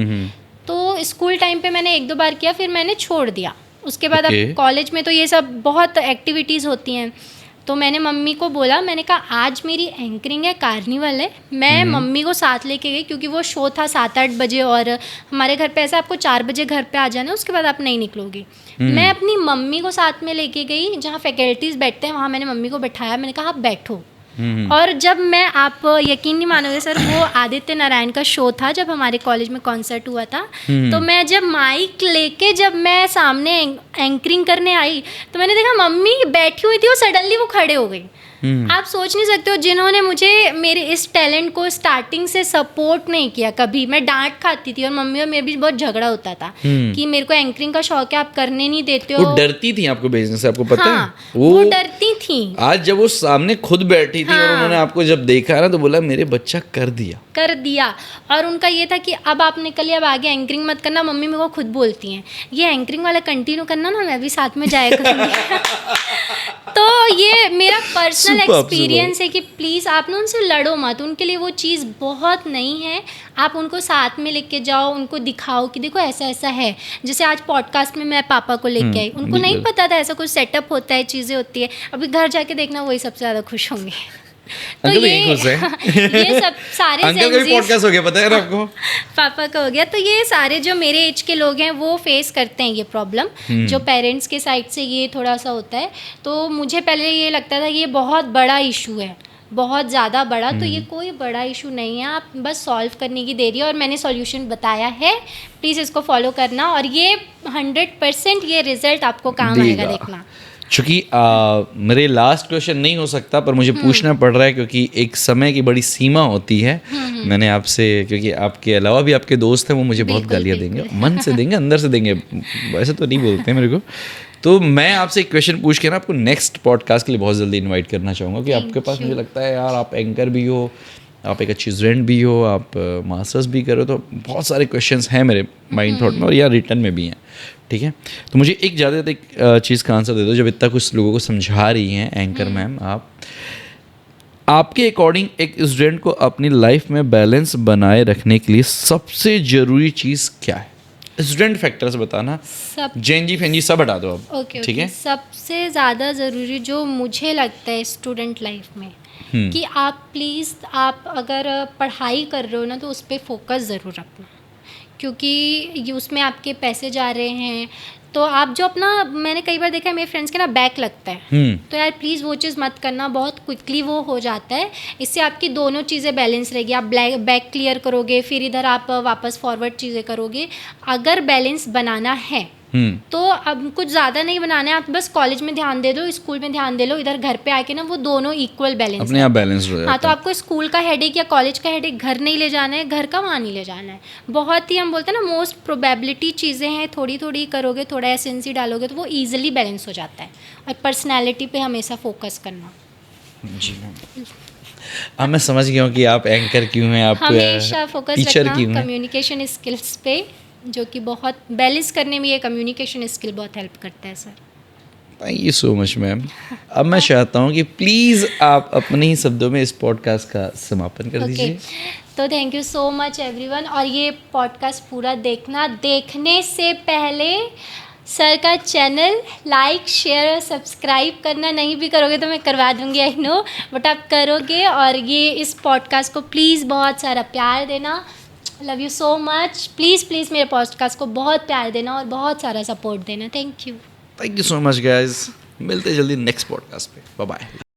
तो स्कूल टाइम पे मैंने 1-2 बार किया, फिर मैंने छोड़ दिया। उसके बाद अब कॉलेज में तो ये सब बहुत एक्टिविटीज़ होती हैं, तो मैंने मम्मी को बोला, मैंने कहा आज मेरी एंकरिंग है, कार्निवल है, मैं मम्मी को साथ लेके गई क्योंकि वो शो था 7-8 बजे और हमारे घर पे ऐसा आपको 4 बजे घर पे आ जाना, उसके बाद आप नहीं निकलोगे। मैं अपनी मम्मी को साथ में लेके गई, जहाँ फैकल्टीज़ बैठते हैं वहाँ मैंने मम्मी को बैठाया, मैंने कहा आप बैठो। और जब मैं, आप यकीन नहीं मानोगे सर, वो आदित्य नारायण का शो था जब हमारे कॉलेज में कॉन्सर्ट हुआ था, तो मैं जब माइक लेके जब मैं सामने एंकरिंग करने आई तो मैंने देखा मम्मी बैठी हुई थी और सडनली वो खड़े हो गई। आप सोच नहीं सकते हो, जिन्होंने मुझे मेरे इस टैलेंट को स्टार्टिंग से सपोर्ट नहीं किया कभी। मैं डांट खाती थी और मम्मी और मेरे बीच बहुत झगड़ा होता था कि मेरे को एंकरिंग का शौक है, आप करने नहीं देते हो। वो डरती थी आपको भेजने से, आपको पता हाँ, है? वो डरती थी। आज जब वो सामने खुद बैठी थी और उन्होंने आपको जब देखा ना तो बोला मेरे बच्चा कर दिया। और उनका ये था कि अब आप निकलिए, अब आगे एंकरिंग मत करना। मम्मी मेरे को खुद बोलती हैं ये एंकरिंग वाला कंटिन्यू करना ना, मैं भी साथ में जाया करूँगी तो ये मेरा पर्सनल एक्सपीरियंस है कि प्लीज़ आप ना उनसे लड़ो मत, उनके लिए वो चीज़ बहुत नहीं है। आप उनको साथ में लेके जाओ, उनको दिखाओ कि देखो ऐसा ऐसा है। जैसे आज पॉडकास्ट में मैं पापा को लेके आई, उनको नहीं पता था ऐसा कुछ सेटअप होता है, चीज़ें होती है। अभी घर जाके देखना वही सबसे ज़्यादा खुश होंगे। तो ये सब सारे अंकल का भी पॉडकास्ट हो गया, पता है ना आपको? पापा का हो गया। तो ये सारे जो मेरे एज के लोग हैं वो फेस करते हैं ये प्रॉब्लम, जो पेरेंट्स के साइड से ये थोड़ा सा होता है। तो मुझे पहले ये लगता था कि ये बहुत बड़ा इशू है, बहुत ज़्यादा बड़ा। तो ये कोई बड़ा इशू नहीं है, आप बस सॉल्व करने की देरी है और मैंने सॉल्यूशन बताया है, प्लीज़ इसको फॉलो करना और ये 100% ये रिजल्ट आपको काम आएगा, देखना। चूँकि मेरे लास्ट क्वेश्चन नहीं हो सकता पर मुझे पूछना पड़ रहा है क्योंकि एक समय की बड़ी सीमा होती है। मैंने आपसे, क्योंकि आपके अलावा भी आपके दोस्त हैं, वो मुझे बहुत गालियाँ देंगे, मन से देंगे, अंदर से देंगे, वैसे तो नहीं बोलते मेरे को। तो मैं आपसे एक क्वेश्चन पूछ के ना आपको नेक्स्ट पॉडकास्ट के लिए बहुत जल्दी इनवाइट करना चाहूँगा कि आपके पास, मुझे लगता है यार आप एंकर भी हो, आप एक अच्छी स्टूडेंट भी हो, आप मास्टर्स भी करो, तो बहुत सारे क्वेश्चंस हैं मेरे माइंड थॉट में और या रिटर्न में भी हैं, ठीक है? तो मुझे एक ज़्यादा एक चीज़ का आंसर दे दो, जब इतना कुछ लोगों को समझा रही हैं एंकर मैम आप आपके अकॉर्डिंग एक स्टूडेंट को अपनी लाइफ में बैलेंस बनाए रखने के लिए सबसे ज़रूरी चीज़ क्या है? स्टूडेंट फैक्टर्स बताना, सब जेनजी फेंजी सब हटा दो अब। ओके ठीक है। सबसे ज़्यादा ज़रूरी जो मुझे लगता है स्टूडेंट लाइफ में कि आप प्लीज़, आप अगर पढ़ाई कर रहे हो ना तो उस पर फोकस ज़रूर रखना, क्योंकि ये उसमें आपके पैसे जा रहे हैं। तो आप जो अपना, मैंने कई बार देखा है मेरे फ्रेंड्स के ना बैक लगता है, तो यार प्लीज़ वो चीज़ मत करना, बहुत क्विकली वो हो जाता है। इससे आपकी दोनों चीज़ें बैलेंस रहेगी। आप बैक क्लियर करोगे, फिर इधर आप वापस फॉरवर्ड चीज़ें करोगे। अगर बैलेंस बनाना है तो अब कुछ ज़्यादा नहीं बनाना है, आप बस कॉलेज में ध्यान दे दो, स्कूल में ध्यान दे लो, इधर घर पे आके ना वो दोनों इक्वल बैलेंस अपने आप बैलेंस हो हाँ। जाता तो है। आपको स्कूल का हेडेक या कॉलेज का हेडेक घर नहीं ले जाना है, घर का वहाँ नहीं ले जाना है। बहुत ही, हम बोलते हैं ना, मोस्ट प्रोबेबिलिटी चीज़ें हैं, थोड़ी थोड़ी करोगे, थोड़ा एसेंसी डालोगे तो वो ईजिली बैलेंस हो जाता है। और पर्सनैलिटी पे हमेशा फोकस करना। जी मैम, अब मैं समझ गया हूँ कि आप एंकर क्यों हैं, आप हमेशा फोकस टीचर रखना क्यों हैं। कम्युनिकेशन स्किल्स पे, जो कि बहुत बैलेंस करने में ये कम्युनिकेशन स्किल बहुत हेल्प करता है sir. Thank you so much ma'am. अब मैं चाहता हूँ कि प्लीज़ आप अपने ही शब्दों में इस पॉडकास्ट का समापन कर दीजिए। तो thank you so much everyone. और ये पॉडकास्ट पूरा देखना, देखने से पहले सर का चैनल लाइक, शेयर और सब्सक्राइब करना नहीं भी करोगे तो मैं करवा दूंगी, आई नो, बट आप करोगे। और ये इस पॉडकास्ट को प्लीज़ बहुत सारा प्यार देना। Love you so much. Please please मेरे पॉडकास्ट को बहुत प्यार देना और बहुत सारा सपोर्ट देना। Thank you. Thank you so much guys, मिलते जल्दी नेक्स्ट पॉडकास्ट पे। Bye bye.